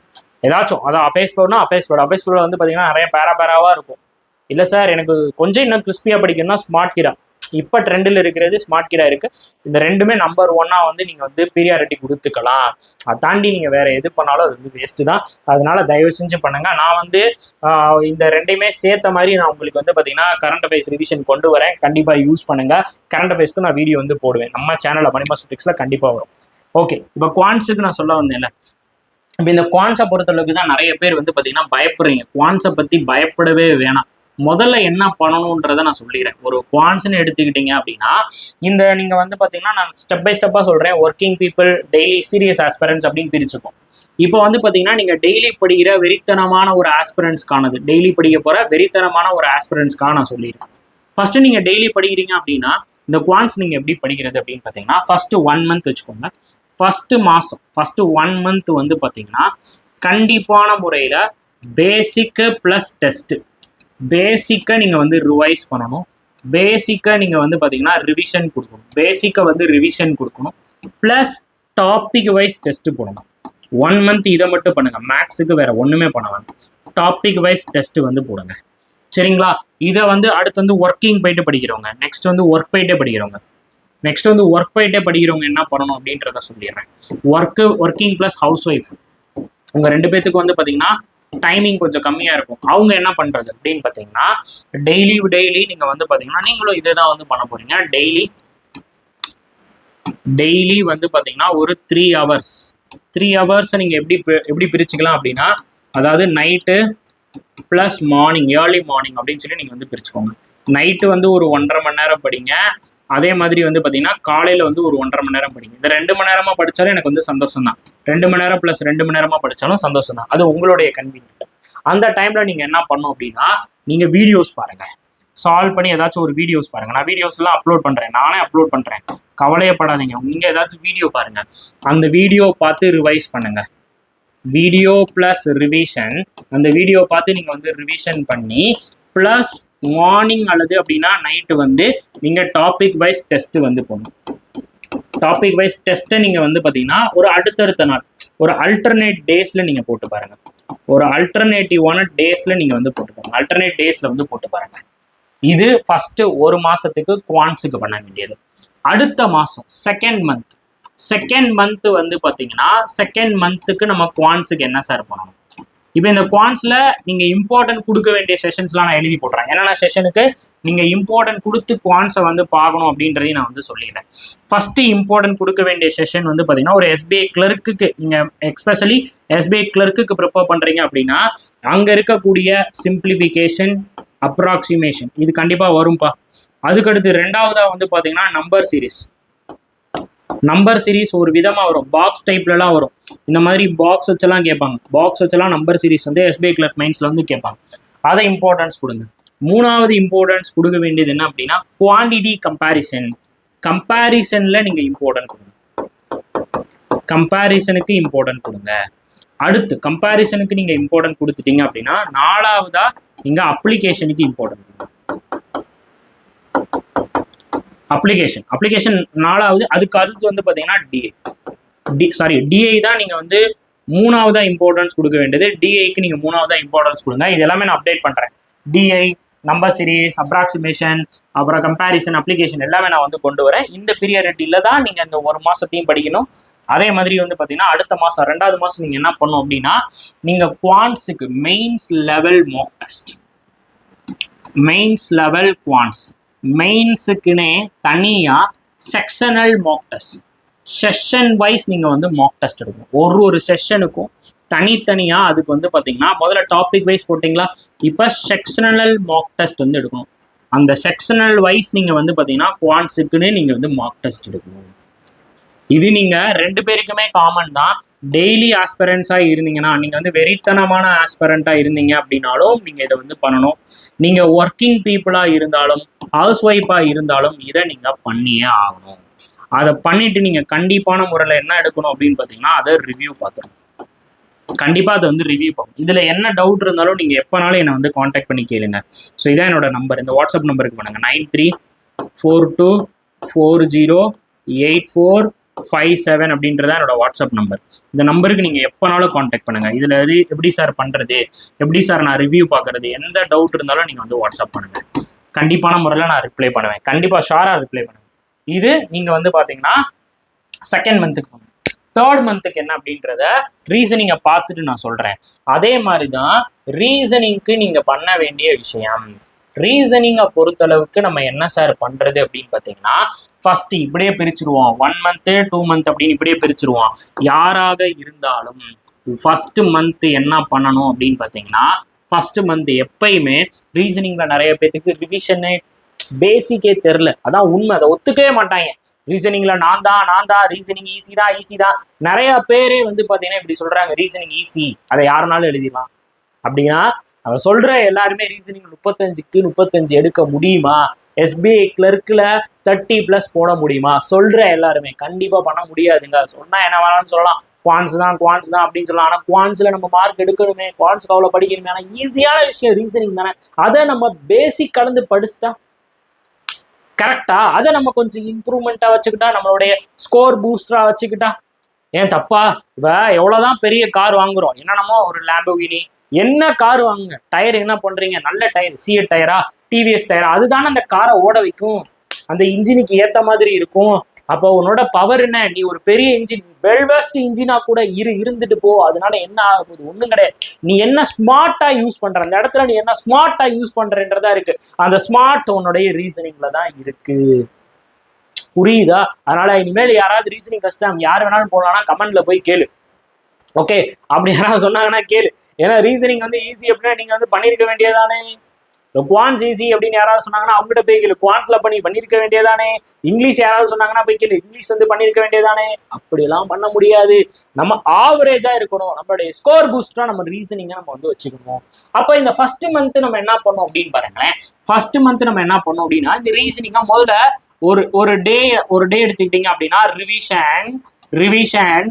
ஏதாச்சும் அதான் அஃபேர்ஸ் கிளவுட் வந்து பாத்தீங்கன்னா நிறைய பேராவா இருக்கும். இல்லை சார் எனக்கு கொஞ்சம் இன்னும் கிறிஸ்பியா படிக்கணும்னா ஸ்மார்ட் கிடா. இப்போ ட்ரெண்டில் இருக்கிறது ஸ்மார்ட் கிடா இருக்கு. இந்த ரெண்டுமே நம்பர் 1 வந்து நீங்க வந்து ப்ரியாரிட்டி கொடுத்துக்கலாம். அதை தாண்டி நீங்க வேற எது பண்ணாலும் அது வந்து வேஸ்ட் தான். அதனால தயவு செஞ்சு பண்ணுங்க. நான் வந்து இந்த ரெண்டையுமே சேர்த்த மாதிரி நான் உங்களுக்கு வந்து பாத்தீங்கன்னா கரண்ட் அஃபேர்ஸ் ரிவிஷன் கொண்டு வரேன். கண்டிப்பா யூஸ் பண்ணுங்க. கரண்ட் அஃபேர்ஸ்க்கு நான் வீடியோ வந்து போடுவேன். நம்ம சேனல்ல மணிமாஸ்டர்ஸ்ல கண்டிப்பா வரும். ஓகே, இப்போ குவான்ஸுக்கு நான் சொல்ல வந்தேன்ல. இப்போ இந்த குவான்ஸை பொறுத்தளவுக்கு தான் நிறைய பேர் வந்து பாத்தீங்கன்னா பயப்படுறீங்க. குவான்ஸை பத்தி பயப்படவே வேணாம். முதல்ல என்ன பண்ணணுன்றதை நான் சொல்லிடுறேன். ஒரு குவான்ஸ்ன்னு எடுத்துக்கிட்டீங்க அப்படின்னா இந்த நீங்க வந்து பாத்தீங்கன்னா நான் ஸ்டெப் பை ஸ்டெப்பா சொல்றேன். Working people, daily, serious aspirants அப்படின்னு பிரிச்சுப்போம். இப்போ வந்து பாத்தீங்கன்னா நீங்க டெய்லி படிக்கிற வெறித்தனமான ஒரு ஆஸ்பிரன்ஸ்க்கானது, டெய்லி படிக்க போற வெறித்தனமான ஒரு ஆஸ்பிரன்ஸ்க்காக நான் சொல்லிடுறேன். ஃபர்ஸ்ட் நீங்க டெய்லி படிக்கிறீங்க அப்படின்னா இந்த குவான்ஸ் நீங்க எப்படி படிக்கிறது அப்படின்னு பாத்தீங்கன்னா ஃபர்ஸ்ட் 1 மந்த் வச்சுக்கோங்க. ஃபர்ஸ்ட் மாசம், ஃபர்ஸ்ட் 1 மந்த் வந்து பாத்தீங்கன்னா கண்டிப்பான முறையில பேசிக் பிளஸ் டெஸ்ட். பேசிக்கை நீங்கள் வந்து ரிவைஸ் பண்ணணும். பேசிக்கை நீங்கள் வந்து பார்த்தீங்கன்னா ரிவிஷன் கொடுக்கணும். பேசிக்கை வந்து ரிவிஷன் கொடுக்கணும். ப்ளஸ் டாபிக் வைஸ் டெஸ்ட் போடணும். 1 மந்த் இதை மட்டும் பண்ணுங்க. மேக்ஸுக்கு வேற ஒன்றுமே பண்ண வேண்டாம். டாபிக் வைஸ் டெஸ்ட் வந்து போடுங்க. சரிங்களா? இதை வந்து அடுத்து வந்து ஒர்க்கிங் போயிட்டு படிக்கிறவங்க, நெக்ஸ்ட் வந்து ஒர்க் போயிட்டே படிக்கிறவங்க என்ன பண்ணணும் அப்படின்றத சொல்லிடுறேன். ஒர்க்கிங் ப்ளஸ் ஹவுஸ் ஒய்ஃப் உங்கள் 2 பேத்துக்கு வந்து பார்த்தீங்கன்னா டைமிங் கொஞ்சம் கம்மியா இருக்கும். அவங்க என்ன பண்றது அப்படின்னு பாத்தீங்கன்னா டெய்லி நீங்க வந்து பாத்தீங்கன்னா நீங்களும் இதே தான் வந்து பண்ண போறீங்க. டெய்லி வந்து பாத்தீங்கன்னா ஒரு 3 ஹவர்ஸ் நீங்க எப்படி பிரிச்சுக்கலாம் அப்படின்னா, அதாவது night plus morning, early morning அப்படின்னு சொல்லி நீங்க வந்து பிரிச்சுக்கோங்க. நைட்டு வந்து ஒரு 1.5 மணி நேரம் படிங்க. அதே மாதிரி வந்து பாத்தீங்கன்னா காலையில வந்து ஒரு 1.5 மணி நேரம் படிங்க. இந்த 2 மணி நேரமா படிச்சாலும் எனக்கு வந்து சந்தோஷம் தான். 2 மணி நேரம் பிளஸ் 2 மணி நேரமா படிச்சாலும் சந்தோஷம் தான். அது உங்களுடைய கன்வீனியன்ட். அந்த டைம்ல நீங்க என்ன பண்ணும் அப்படின்னா நீங்க வீடியோஸ் பாருங்க. சால்வ் பண்ணி ஏதாச்சும் ஒரு வீடியோஸ் பாருங்க. நான் வீடியோஸ் எல்லாம் அப்லோட் பண்றேன். நானே அப்லோட் பண்றேன். கவலையப்படாதீங்க. நீங்க ஏதாச்சும் வீடியோ பாருங்க. அந்த வீடியோ பார்த்து ரிவைஸ் பண்ணுங்க. Video plus revision. அந்த வீடியோ பார்த்து நீங்க வந்து ரிவிஷன் பண்ணி பிளஸ் மார்னிங் அல்லது அப்படின்னா நைட்டு வந்து நீங்க டாபிக் வைஸ் டெஸ்ட் வந்து போகணும். டாபிக் வைஸ் டெஸ்ட்டை நீங்க வந்து பாத்தீங்கன்னா ஒரு அடுத்தடுத்த நாள் ஒரு அல்டர்னேட் டேஸ்ல நீங்க போட்டு பாருங்க. ஒரு அல்டர்னேட்டிவான டேஸ்ல நீங்க வந்து போட்டு பாருங்க. அல்டர்னேட் டேஸ்ல வந்து போட்டு பாருங்க. இது ஃபர்ஸ்ட் 1 மாசத்துக்கு குவான்ஸுக்கு பண்ண வேண்டியது. அடுத்த மாசம் செகண்ட் மந்த் வந்து பாத்தீங்கன்னா செகண்ட் மந்த்துக்கு நம்ம குவான்ஸுக்கு என்ன சார் பண்ணணும்? இப்போ இந்த குவான்ஸ்ல நீங்க இம்பார்ட்டன்ட் கொடுக்க வேண்டிய செஷன்ஸ்லாம் நான் எழுதி போடுறேன். ஏன்னா செஷனுக்கு நீங்க இம்பார்ட்டன்ட் கொடுத்து குவான்ஸை வந்து பார்க்கணும் அப்படின்றதையும் நான் வந்து சொல்லிடுறேன். ஃபர்ஸ்ட் இம்பார்ட்டன்ட் கொடுக்க வேண்டிய செஷன் வந்து பாத்தீங்கன்னா ஒரு SBI கிளர்க்குக்கு, நீங்க எஸ்பெஷலி SBI கிளர்க்குக்கு ப்ரிப்பேர் பண்றீங்க அப்படின்னா அங்க இருக்கக்கூடிய சிம்பிளிஃபிகேஷன், அப்ராக்சிமேஷன் இது கண்டிப்பா வரும்பா. அதுக்கடுத்து ரெண்டாவதா வந்து பாத்தீங்கன்னா நம்பர் சீரிஸ் ஒரு விதமா வரும். பாக்ஸ் டைப்லலாம் வரும். இந்த மாதிரி பாக்ஸ் வச்செல்லாம் கேட்பாங்க. பாக்ஸ் வச்செல்லாம் நம்பர் சீரிஸ் வந்து SBI கிளர்க் மைன்ஸ்ல வந்து கேட்பாங்க. அதை இம்பார்ட்டன்ஸ் கொடுங்க. 3வது இம்பார்ட்டன்ஸ் கொடுக்க வேண்டியது என்ன அப்படின்னா குவான்டிட்டி கம்பேரிசன்ல நீங்க இம்பார்ட்டன்ட் கொடுங்க. கம்பேரிசனுக்கு இம்பார்ட்டன்ட் கொடுங்க. அடுத்து கம்பேரிசனுக்கு நீங்க இம்பார்ட்டன்ட் கொடுத்துட்டீங்க அப்படின்னா, நாலாவதா நீங்க அப்ளிகேஷனுக்கு இம்பார்ட்டன்ட். அப்ளிகேஷன் நாலாவது. அதுக்கு அடுத்து வந்து பாத்தீங்கன்னா டிஐ தான் நீங்க வந்து மூணாவதா இம்பார்ட்டன்ஸ் கொடுக்க வேண்டியது. டிஐக்கு நீங்க மூணாவதா இம்பார்ட்டன்ஸ் கொடுங்க. இது எல்லாமே நான் அப்டேட் பண்றேன். டிஐ, நம்பர் சீரிஸ், அப்ராக்சிமேஷன், அப்புறம் கம்பேரிசன், அப்ளிகேஷன் எல்லாமே நான் வந்து கொண்டு வரேன். இந்த பீரியடில் தான் நீங்க இந்த ஒரு மாசத்தையும் படிக்கணும். அதே மாதிரி வந்து பார்த்தீங்கன்னா அடுத்த மாதம் 2வது மாதம் நீங்கள் என்ன பண்ணும் அப்படின்னா, நீங்கள் குவான்ஸுக்கு mains level mock test, mains level quants, மெயின்ஸுக்குன்னே தனியாக sectional mock test, session wise நீங்கள் வந்து மாக் டெஸ்ட் எடுக்கணும். ஒரு செஷனுக்கும் தனித்தனியாக அதுக்கு வந்து பார்த்தீங்கன்னா முதல்ல டாபிக் வைஸ் போட்டிங்களா, இப்போ செக்ஷனல் மாக் டெஸ்ட் வந்து எடுக்கணும். அந்த செக்ஷனல் வைஸ் நீங்கள் வந்து பார்த்தீங்கன்னா குவான்ஸுக்குன்னு நீங்கள் வந்து மாக் டெஸ்ட் எடுக்கணும். இது நீங்கள் 2 பேருக்குமே காமன் தான். டெய்லி ஆஸ்பரண்ட்ஸாக இருந்தீங்கன்னா, நீங்கள் வந்து வெறித்தனமான ஆஸ்பரண்ட்டாக இருந்தீங்க அப்படின்னாலும் நீங்கள் இதை வந்து பண்ணணும். நீங்கள் ஒர்க்கிங் பீப்புளாக இருந்தாலும், ஹவுஸ் ஒய்ஃபாக இருந்தாலும் இதை நீங்கள் பண்ணியே ஆகணும். அதை பண்ணிட்டு நீங்கள் கண்டிப்பான முறையில் என்ன எடுக்கணும் அப்படின்னு பார்த்தீங்கன்னா, அதை ரிவ்யூ பார்த்துருணும். கண்டிப்பாக அதை வந்து ரிவ்யூ பார்க்கணும். இதில் என்ன டவுட் இருந்தாலும் நீங்கள் எப்போனாலும் என்னை வந்து காண்டாக்ட் பண்ணி கேளுங்க. ஸோ இதான் என்னோட நம்பர். இந்த வாட்ஸ்அப் நம்பருக்கு பண்ணுங்கள். 9342408457 அப்படின்றத என்னோட வாட்ஸ்அப் நம்பர். இந்த நம்பருக்கு நீங்கள் எப்போனாலும் காண்டாக்ட் பண்ணுங்கள். இதில் எப்படி சார் பண்ணுறது, எப்படி சார் நான் ரிவ்யூ பார்க்குறது, எந்த டவுட் இருந்தாலும் நீங்கள் வந்து வாட்ஸ்அப் பண்ணுங்கள். கண்டிப்பான முறையில் நான் ரிப்ளை பண்ணுவேன். கண்டிப்பாக ஷாராக ரிப்ளை பண்ணுவேன். இது நீங்கள் வந்து பார்த்தீங்கன்னா 2nd மந்த்துக்கு பண்ணுங்க. 3rd மந்த்துக்கு என்ன அப்படின்றத ரீசனிங்கை பார்த்துட்டு நான் சொல்கிறேன். அதே மாதிரி தான் ரீசனிங்க்கு நீங்கள் பண்ண வேண்டிய விஷயம். ரீசனிங்கை பொறுத்தளவுக்கு நம்ம என்ன சார் பண்ணுறது அப்படின்னு பார்த்தீங்கன்னா, ஃபர்ஸ்ட் இப்படியே பிரிச்சுருவோம். 1 மந்த்து 2 மந்த் அப்படின்னு இப்படியே பிரிச்சுருவோம். யாராக இருந்தாலும் ஃபர்ஸ்ட் மந்த் என்ன பண்ணணும் அப்படின்னு பார்த்தீங்கன்னா, ஃபர்ஸ்ட் மந்த் எப்பயுமே ரீசனிங்கில் நிறைய பேத்துக்கு ரிவிஷனு பேசிக்கே தெரில. அதான் உண்மை. அதை ஒத்துக்கவே மாட்டாங்க. ரீசனிங்கில் நான் தான் ரீசனிங் ஈஸி தான். நிறைய பேரே வந்து பார்த்தீங்கன்னா இப்படி சொல்கிறாங்க, ரீசனிங் ஈஸி, அதை யாருனாலும் எழுதிடலாம் அப்படின்னா, அதை சொல்கிற எல்லாருமே ரீசனிங் 35க்கு 35 எடுக்க முடியுமா? எஸ்பிஐ கிளர்க்கில் 30+ போட முடியுமா? சொல்கிற எல்லாருமே கண்டிப்பாக பண்ண முடியாதுங்க. சொன்னால் என்ன வேணாலும் சொல்லலாம், குவான்ஸ் தான் அப்படின்னு சொல்லலாம். ஆனால் குவான்ஸில் நம்ம மார்க் எடுக்கணுமே, குவான்ஸ்க்கு அவ்வளோ படிக்கணுமே. ஆனால் ஈஸியான விஷயம் ரீசனிங் தானே. அதை நம்ம பேசிக் கலந்து படிச்சுட்டா கரெக்டா, அதை நம்ம கொஞ்சம் இம்ப்ரூவ்மெண்ட்டாக வச்சுக்கிட்டா, நம்மளுடைய ஸ்கோர் பூஸ்டராக வச்சுக்கிட்டா ஏன் தப்பா? இப்போ எவ்வளோதான் பெரிய கார் வாங்குறோம், என்னென்னமோ ஒரு லேம்போகினி என்ன கார் வாங்குங்க, டயர் என்ன பண்றீங்க, நல்ல டயர், சிஎட் டயரா, டிவிஎஸ் டயரா, அதுதானே அந்த காரை ஓட வைக்கும், அந்த இன்ஜினுக்கு ஏற்ற மாதிரி இருக்கும். அப்போ உன்னோட பவர் என்ன? நீ ஒரு பெரிய இன்ஜின், வெல்வெஸ்ட் இன்ஜினா கூட இருந்துட்டு போ, அதனால என்ன ஆக போகுது? ஒன்றும் கிடையாது. நீ என்ன ஸ்மார்ட்டா யூஸ் பண்ற, அந்த இடத்துல நீ என்ன ஸ்மார்ட்டா யூஸ் பண்றன்றதா இருக்கு. அந்த ஸ்மார்ட் உன்னுடைய ரீசனிங்ல தான் இருக்கு. புரியுதா? அதனால இனிமேல் யாராவது ரீசனிங் கஷ்டம் யார் வேணாலும் போடலாம்னா கமெண்ட்ல போய் கேளு. ஓகே, அப்படி யாராவது சொன்னாங்கன்னா கேளு. ஏன்னா ரீசனிங் வந்து ஈஸி அப்படின்னா நீங்க வந்து பண்ணிருக்க வேண்டியதானே. குவான்ஸ் ஈஸி அப்படின்னு யாராவது சொன்னாங்கன்னா அவங்ககிட்ட போய் கேளு, குவான்ஸ்ல பண்ணிருக்க வேண்டியதானே. இங்கிலீஷ் யாராவது சொன்னாங்கன்னா போய் கேளு, இங்கிலீஷ் வந்து பண்ணிருக்க வேண்டியதானே. அப்படியெல்லாம் பண்ண முடியாது. நம்ம ஆவரேஜா இருக்கணும். நம்மளுடைய ஸ்கோர் பூஸ்டரா நம்ம ரீசனிங்கை நம்ம வந்து வச்சுக்கணும். அப்போ இந்த ஃபர்ஸ்ட் மந்த் நம்ம என்ன பண்ணோம் அப்படின்னு பாருங்களேன். ஃபர்ஸ்ட் மந்த் நம்ம என்ன பண்ணோம் அப்படின்னா, இந்த ரீசனிங்கா முதல்ல ஒரு டே எடுத்துக்கிட்டீங்க அப்படின்னா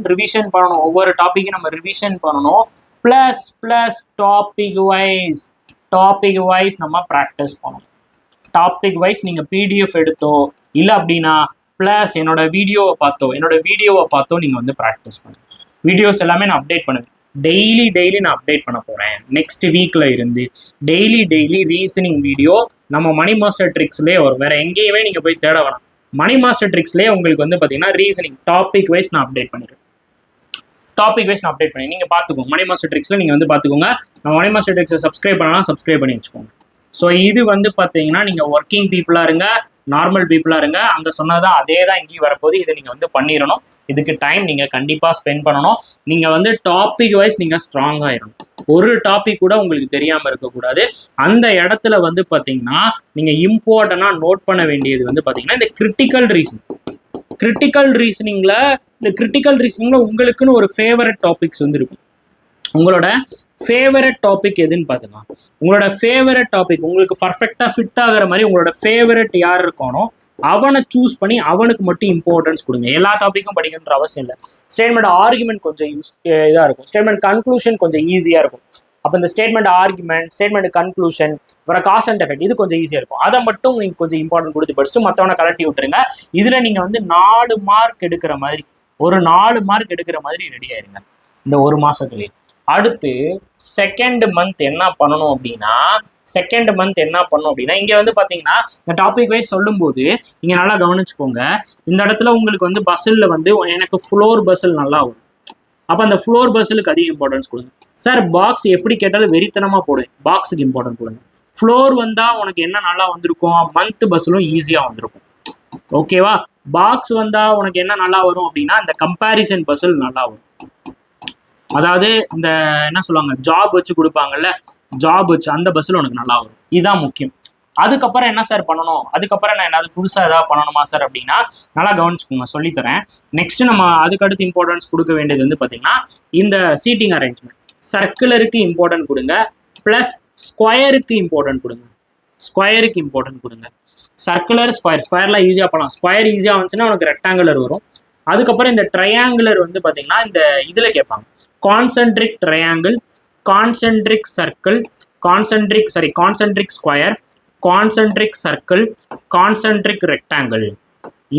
ரிவிஷன் பண்ணணும். ஒவ்வொரு டாபிக்கும் நம்ம ரிவிஷன் பண்ணணும். பிளஸ் டாபிக் வைஸ் நம்ம ப்ராக்டிஸ் பண்ணணும். டாபிக் வைஸ் நீங்கள் பிடிஎஃப் எடுத்தோ இல்லை அப்படின்னா ப்ளஸ் என்னோட வீடியோவை பார்த்தோ நீங்கள் வந்து ப்ராக்டிஸ் பண்ணுங்க. வீடியோஸ் எல்லாமே நான் அப்டேட் பண்ணுவேன். டெய்லி நான் அப்டேட் பண்ண போகிறேன். நெக்ஸ்ட் வீக்கில் இருந்து டெய்லி ரீசனிங் வீடியோ நம்ம மணி மாஸ்டர் ட்ரிக்ஸ்லேயே வரும். வேறு எங்கேயுமே நீங்கள் போய் தேட வேணாம். மணி மாஸ்டர் ட்ரிக்ஸ்லேயே உங்களுக்கு வந்து பார்த்தீங்கன்னா ரீசனிங் டாபிக் வைஸ் நான் அப்டேட் பண்ணிடுறேன். நீங்கள் பார்த்துக்கோங்க. மணி மாஸ்டர் ட்ரிக்ஸில் நீங்கள் வந்து பார்த்துக்கோங்க. நம்ம மணி மாஸ்டர் ட்ரிக்ஸை சப்ஸ்கிரைப் பண்ணலாம், சப்ஸ்கிரைப் பண்ணி வச்சுக்கோங்க. ஸோ இது வந்து பார்த்தீங்கன்னா நீங்கள் ஒர்க்கிங் பீப்புளாக இருங்க, நார்மல் பீப்புளாக இருங்க, அங்கே சொன்னதான் அதே தான் இங்கேயும் வரப்போது. இதை நீங்கள் வந்து பண்ணிடணும். இதுக்கு டைம் நீங்கள் கண்டிப்பாக ஸ்பெண்ட் பண்ணணும். நீங்கள் வந்து டாபிக் வைஸ் நீங்கள் ஸ்ட்ராங்காக இருக்கணும். ஒரு டாபிக் கூட உங்களுக்கு தெரியாமல் இருக்கக்கூடாது. அந்த இடத்துல வந்து பார்த்தீங்கன்னா நீங்கள் இம்பார்ட்டண்டாக நோட் பண்ண வேண்டியது வந்து பார்த்தீங்கன்னா இந்த கிரிட்டிக்கல் ரீசனிங்கில் உங்களுக்குன்னு ஒரு ஃபேவரட் டாபிக்ஸ் வந்து இருக்கும். உங்களோட ஃபேவரட் டாபிக் எதுன்னு பார்த்துக்கலாம். உங்களோட ஃபேவரட் டாபிக் உங்களுக்கு பர்ஃபெக்டாக ஃபிட் ஆகிற மாதிரி உங்களோட ஃபேவரட் யார் இருக்கணும், அவனை சூஸ் பண்ணி அவனுக்கு மட்டும் இம்பார்ட்டன்ஸ் கொடுங்க. எல்லா டாப்பிக்கும் படிக்கணுன்ற அவசியம் இல்லை. ஸ்டேட்மெண்ட் ஆர்குமெண்ட் கொஞ்சம் இதாக இருக்கும், ஸ்டேட்மெண்ட் கன்க்ளூஷன் கொஞ்சம் ஈஸியாக இருக்கும். அப்போ இந்த ஸ்டேட்மெண்ட் ஆர்குமெண்ட், ஸ்டேட்மெண்ட் கன்க்ளூஷன், அப்புறம் காஸ் அண்ட் எஃபெக்ட், இது கொஞ்சம் ஈஸியாக இருக்கும். அதை மட்டும் நீங்கள் கொஞ்சம் இம்பார்ட்டன்ட் கொடுத்து படிச்சுட்டு மற்றவனை கலட்டி விட்டுருங்க. இதில் நீங்கள் வந்து 4 மார்க் எடுக்கிற மாதிரி, ஒரு 4 மார்க் எடுக்கிற மாதிரி ரெடி ஆயிருங்க இந்த ஒரு மாசத்துலயே. அடுத்து செகண்ட் மந்த் என்ன பண்ணணும் அப்படின்னா, இங்க வந்து பாத்தீங்கன்னா இந்த டாபிக் வைஸ் சொல்லும் போது நீங்க நல்லா கவனிச்சுக்கோங்க. இந்த இடத்துல உங்களுக்கு வந்து பஸ்ஸில் வந்து எனக்கு ஃப்ளோர் பஸ்ஸில் நல்லா வரும். அப்போ அந்த ஃப்ளோர் பஸ்ஸுக்கு அதிக இம்பார்ட்டன்ஸ் கொடுங்க. சார் பாக்ஸ் எப்படி கேட்டாலும் வெறித்தனமா போடுவேன், பாக்ஸுக்கு இம்பார்ட்டன்ட் கொடுங்க. ஃப்ளோர் வந்தா உனக்கு என்ன நல்லா வந்திருக்கும், மந்த் பஸ்ஸிலும் ஈஸியா வந்திருக்கும். ஓகேவா? பாக்ஸ் வந்தா உனக்கு என்ன நல்லா வரும் அப்படின்னா இந்த கம்பேரிசன் பஸ்ஸில் நல்லா வரும். அதாவது இந்த என்ன சொல்லுவாங்க, ஜாப் வச்சு கொடுப்பாங்கல்ல, ஜாப் வச்சு அந்த பஸ்ஸில் உனக்கு நல்லா வரும். இதுதான் முக்கியம். அதுக்கப்புறம் என்ன சார் பண்ணணும், அதுக்கப்புறம் நான் ஏதாவது புதுசாக ஏதாவது பண்ணணுமா சார் அப்படின்னா நல்லா கவனிச்சுக்கோங்க, சொல்லித்தரேன். நெக்ஸ்ட் நம்ம அதுக்கடுத்து இம்பார்ட்டன்ஸ் கொடுக்க வேண்டியது வந்து பார்த்தீங்கன்னா இந்த சீட்டிங் அரேஞ்ச்மெண்ட். சர்க்குலருக்கு இம்பார்ட்டன்ட் கொடுங்க, ப்ளஸ் ஸ்கொயருக்கு இம்பார்ட்டன்ட் கொடுங்க. சர்க்குலர், ஸ்கொயர்லாம் ஈஸியாக பண்ணலாம். ஸ்கொயர் ஈஸியாக வந்துச்சுன்னா உனக்கு ரெக்டாங்குலர் வரும். அதுக்கப்புறம் இந்த ட்ரையாங்குலர் வந்து பார்த்தீங்கன்னா இந்த இதில் கேட்பாங்க, concentric triangle, concentric circle, concentric square, concentric circle, concentric rectangle,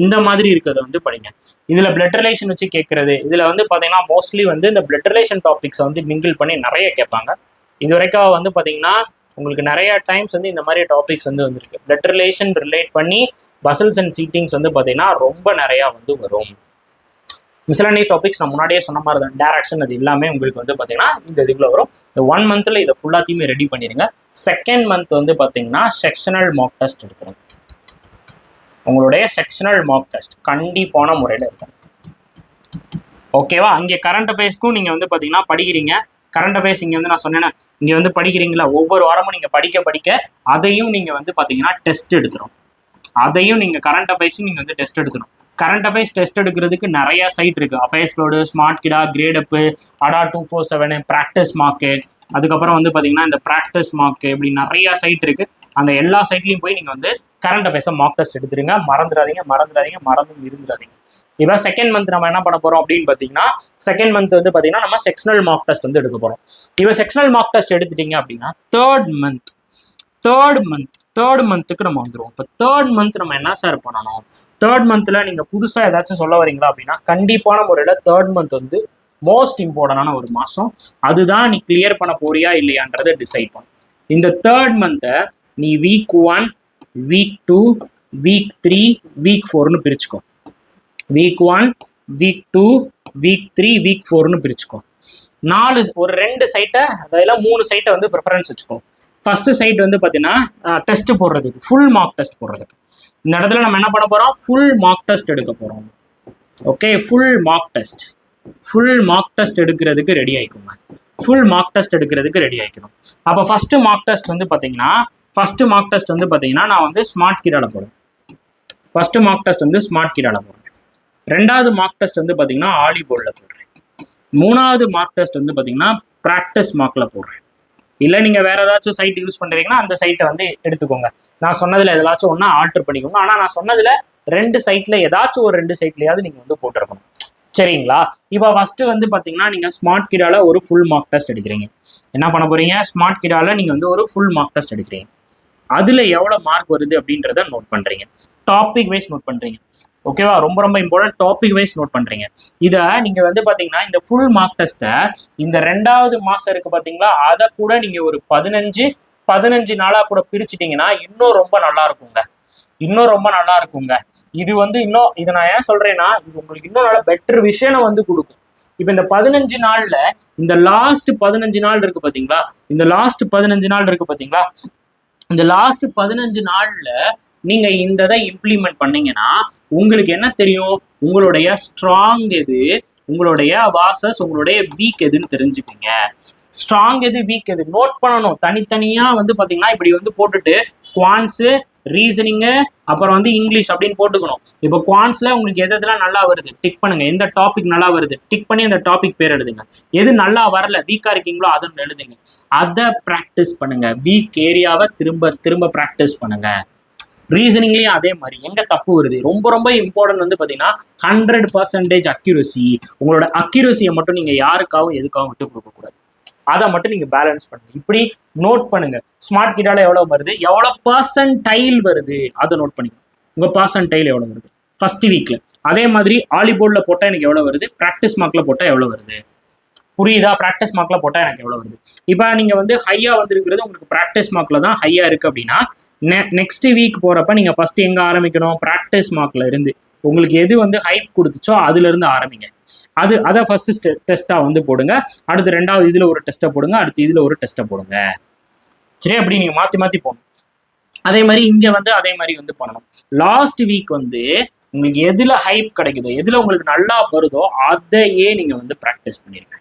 இந்த மாதிரி இருக்கிறத வந்து படிங்க. இதில் பிளட் ரிலேஷன் வச்சு கேட்கறது, இதில் வந்து பார்த்தீங்கன்னா மோஸ்ட்லி வந்து இந்த பிளட் ரிலேஷன் டாபிக்ஸ் வந்து மிங்கிள் பண்ணி நிறைய கேட்பாங்க. இது வரைக்கும் வந்து பார்த்தீங்கன்னா உங்களுக்கு நிறைய டைம்ஸ் வந்து இந்த மாதிரி டாபிக்ஸ் வந்து வந்திருக்கு. பிளட் ரிலேஷன் ரிலேட் பண்ணி பசல்ஸ் அண்ட் சீட்டிங்ஸ் வந்து பார்த்தீங்கன்னா ரொம்ப நிறையா வந்து வரும். மிஸ்லனி டாபிக்ஸ் நான் முன்னாடியே சொன்ன மாதிரி தான், டேரக்ஷன் அது எல்லாமே உங்களுக்கு வந்து பார்த்தீங்கன்னா இந்த இதுக்குள்ள வரும். இந்த 1 மந்த்தில் இதை ஃபுல்லாத்தையுமே ரெடி பண்ணிடுங்க. செகண்ட் மந்த் வந்து பார்த்தீங்கன்னா செக்ஷனல் மார்க் டெஸ்ட் எடுத்துருங்க. உங்களுடைய செக்ஷனல் மார்க் டெஸ்ட் கண்டிப்பான முறையில் இருக்கும். ஓகேவா? அங்கே கரண்ட் அஃபேர்ஸ்க்கும் நீங்கள் வந்து பார்த்தீங்கன்னா படிக்கிறீங்க. கரண்ட் அஃபேர்ஸ் இங்கே வந்து நான் சொன்னேன்னா இங்கே வந்து படிக்கிறீங்களா, ஒவ்வொரு வாரமும் நீங்கள் படிக்க அதையும் நீங்கள் வந்து பார்த்தீங்கன்னா டெஸ்ட் எடுத்துரும். அதையும் நீங்கள் கரண்ட் அஃபேர்ஸும் நீங்கள் வந்து டெஸ்ட் எடுத்துடும். கரண்ட் அஃபேர்ஸ் டெஸ்ட் எடுக்கிறதுக்கு நிறைய சைட் இருக்குது. அஃபேர்ஸ் க்ளோடு, ஸ்மார்ட் கிடா, கிரேடப்பு, அடா 247, ப்ராக்டிஸ் மார்க்கு, அதுக்கப்புறம் வந்து பார்த்தீங்கன்னா இந்த ப்ராக்டிஸ் மார்க்கு, இப்படி நிறைய சைட் இருக்குது. அந்த எல்லா சைட்லையும் போய் நீங்கள் வந்து கரண்ட் அஃபேர்ஸை மார்க் டெஸ்ட் எடுத்துருங்க. மறந்துடாதீங்க. மறந்தும் இருந்துடாதீங்க. இப்போ செகண்ட் மந்த் நம்ம என்ன பண்ண போகிறோம் அப்படின்னு பார்த்தீங்கன்னா, செகண்ட் மந்த் வந்து பார்த்தீங்கன்னா நம்ம செக்ஷனல் மார்க் டெஸ்ட் வந்து எடுக்க போகிறோம். இப்போ செக்ஷனல் மார்க் டெஸ்ட் எடுத்துட்டீங்க அப்படின்னா தேர்ட் மந்த்துக்கு நம்ம வந்துடுவோம். இப்போ தேர்ட் மந்த் நம்ம என்ன சார் பண்ணணும், தேர்ட் மந்த்தில் நீங்கள் புதுசாக ஏதாச்சும் சொல்ல வரீங்களா அப்படின்னா கண்டிப்பான முறையில் தேர்ட் மந்த் வந்து மோஸ்ட் இம்பார்ட்டண்டான ஒரு மாதம். அதுதான் நீ கிளியர் பண்ண போறியா இல்லையான்றதை டிசைட் பண்ணும். இந்த தேர்ட் மந்த்தை நீ வீக் 1, வீக் 2, வீக் 3, வீக் 4ன்னு பிரிச்சுக்கோ. வீக் 1, வீக் 2, வீக் 3, வீக் 4ன்னு பிரிச்சுக்கோ. 2 சைட்டை, அதெல்லாம் 3 சைட்டை வந்து ப்ரிஃபரன்ஸ் வச்சுக்கோ. ஃபர்ஸ்ட் சைட் வந்து பார்த்தீங்கன்னா டெஸ்ட் போடுறதுக்கு, ஃபுல் மார்க் டெஸ்ட் போடுறதுக்கு. இந்த இடத்துல நம்ம என்ன பண்ண போகிறோம், ஃபுல் மார்க் டெஸ்ட் எடுக்க போகிறோம். ஓகே, ஃபுல் மார்க் டெஸ்ட் எடுக்கிறதுக்கு ரெடி ஆகிக்கோங்க. அப்போ ஃபர்ஸ்ட் மார்க் டெஸ்ட் வந்து பார்த்தீங்கன்னா நான் வந்து ஸ்மார்ட் கிடால போடுறேன். ரெண்டாவது மார்க் டெஸ்ட் வந்து பார்த்தீங்கன்னா ஆலி போர்டில் போடுறேன். மூணாவது மார்க் டெஸ்ட் வந்து பார்த்தீங்கன்னா ப்ராக்டிஸ் மார்க்கில் போடுறேன். இல்லை நீங்கள் வேறு ஏதாச்சும் சைட் யூஸ் பண்ணுறீங்கன்னா அந்த சைட்டை வந்து எடுத்துக்கோங்க. நான் சொன்னதில் எதாச்சும் ஒன்றா ஆல்டர் பண்ணிக்கோங்க. ஆனால் நான் சொன்னதில் 2 சைட்டில் ஏதாச்சும் ஒரு 2 சைட்லையாவது நீங்கள் வந்து போட்டிருக்கணும். சரிங்களா? இப்போ ஃபஸ்ட்டு வந்து பார்த்தீங்கன்னா நீங்கள் ஸ்மார்ட் கிடால ஒரு ஃபுல் மார்க் டெஸ்ட் எடுக்கிறீங்க. என்ன பண்ண போகிறீங்க, ஸ்மார்ட் கிடால நீங்கள் வந்து ஒரு ஃபுல் மார்க் டெஸ்ட் எடுக்கிறீங்க. அதில் எவ்வளோ மார்க் வருது அப்படின்றத நோட் பண்ணுறீங்க. டாபிக் வைஸ் நோட் பண்ணுறீங்க. ஓகேவா? ரொம்ப இம்பார்ட்டன்ட். டாபிக் வைஸ் நோட் பண்ணுறீங்க. இதை நீங்கள் வந்து பார்த்தீங்கன்னா இந்த ஃபுல் மார்க் டெஸ்ட்டை இந்த 2வது மாதம் இருக்குது பார்த்தீங்களா, அதை கூட நீங்கள் ஒரு 15 நாளாக கூட பிரிச்சுட்டிங்கன்னா இன்னும் ரொம்ப நல்லா இருக்குங்க. இது வந்து இன்னும், இதை நான் ஏன் சொல்கிறேன்னா, இது உங்களுக்கு இன்னும் நல்லா பெட்டர் விஷயம் வந்து கொடுக்கும். இப்போ இந்த 15 நாளில் இந்த லாஸ்ட் 15 நாள் இருக்குது பார்த்தீங்களா, இந்த லாஸ்ட் 15 நாளில் நீங்க இந்த இதை இம்ப்ளிமெண்ட் பண்ணீங்கன்னா உங்களுக்கு என்ன தெரியும், உங்களுடைய ஸ்ட்ராங் எது, உங்களுடைய வாசஸ், உங்களுடைய வீக் எதுன்னு தெரிஞ்சுப்பீங்க. ஸ்ட்ராங் எது, வீக் எது நோட் பண்ணணும். தனித்தனியா வந்து பாத்தீங்கன்னா இப்படி வந்து போட்டுட்டு குவான்ஸு, ரீசனிங்கு, அப்புறம் வந்து இங்கிலீஷ் அப்படின்னு போட்டுக்கணும். இப்போ குவான்ஸ்ல உங்களுக்கு எதெல்லாம் நல்லா வருது டிக் பண்ணுங்க. எந்த டாபிக் நல்லா வருது டிக் பண்ணி அந்த டாபிக் பேர் எழுதுங்க. எது நல்லா வரல, வீக்கா இருக்கீங்களோ அதை எழுதுங்க. அதை ப்ராக்டிஸ் பண்ணுங்க. வீக் ஏரியாவை திரும்ப ப்ராக்டிஸ் பண்ணுங்க. ரீசனிங்லயும் அதே மாதிரி எங்க தப்பு வருது, ரொம்ப ரொம்ப இம்பார்ட்டன்ட் வந்து பாத்தீங்கன்னா 100% அக்யூரசி. உங்களோட அக்யூரசியை மட்டும் நீங்க யாருக்காகவும் எதுக்காகவும் விட்டு கொடுக்க கூடாது. அதை மட்டும் நீங்க பேலன்ஸ் பண்ணுங்க. இப்படி நோட் பண்ணுங்க. ஸ்மார்ட் கிட்டால எவ்வளவு வருது, எவ்வளவு பர்சன்டைல் வருது, அதை நோட் பண்ணிக்கணும். உங்க பர்சன்டைல் எவ்வளவு வருது ஃபர்ஸ்ட் வீக்ல. அதே மாதிரி ஆலிபோர்ட்ல போட்டா எனக்கு எவ்வளவு வருது, பிராக்டிஸ் மார்க்ல போட்டா எவ்வளவு வருது, புரியுதா? ப்ராக்டிஸ் மார்க்ல போட்டா எனக்கு எவ்வளவு வருது. இப்போ நீங்க வந்து ஹையா வந்திருக்கிறது உங்களுக்கு ப்ராக்டிஸ் மார்க்ல தான் ஹையா இருக்கு அப்படின்னா, நெக்ஸ்ட் வீக் போறப்ப நீங்க ஃபர்ஸ்ட் எங்க ஆரம்பிக்கணும், ப்ராக்டிஸ் மார்க்ல இருந்து. உங்களுக்கு எது வந்து ஹைப் கொடுத்துச்சோ அதுல இருந்து ஆரம்பிங்க. அதை ஃபர்ஸ்ட் டெஸ்டா வந்து போடுங்க. அடுத்து ரெண்டாவது இதுல ஒரு டெஸ்ட்டை போடுங்க, அடுத்து இதுல ஒரு டெஸ்ட்டை போடுங்க. சரி, அப்படி நீங்க மாத்தி மாத்தி போகணும். அதே மாதிரி இங்க வந்து அதே மாதிரி வந்து பண்ணணும். லாஸ்ட் வீக் வந்து உங்களுக்கு எதுல ஹைப் கிடைக்குதோ, எதுல உங்களுக்கு நல்லா வருதோ அதையே நீங்க வந்து ப்ராக்டிஸ் பண்ணிருங்க.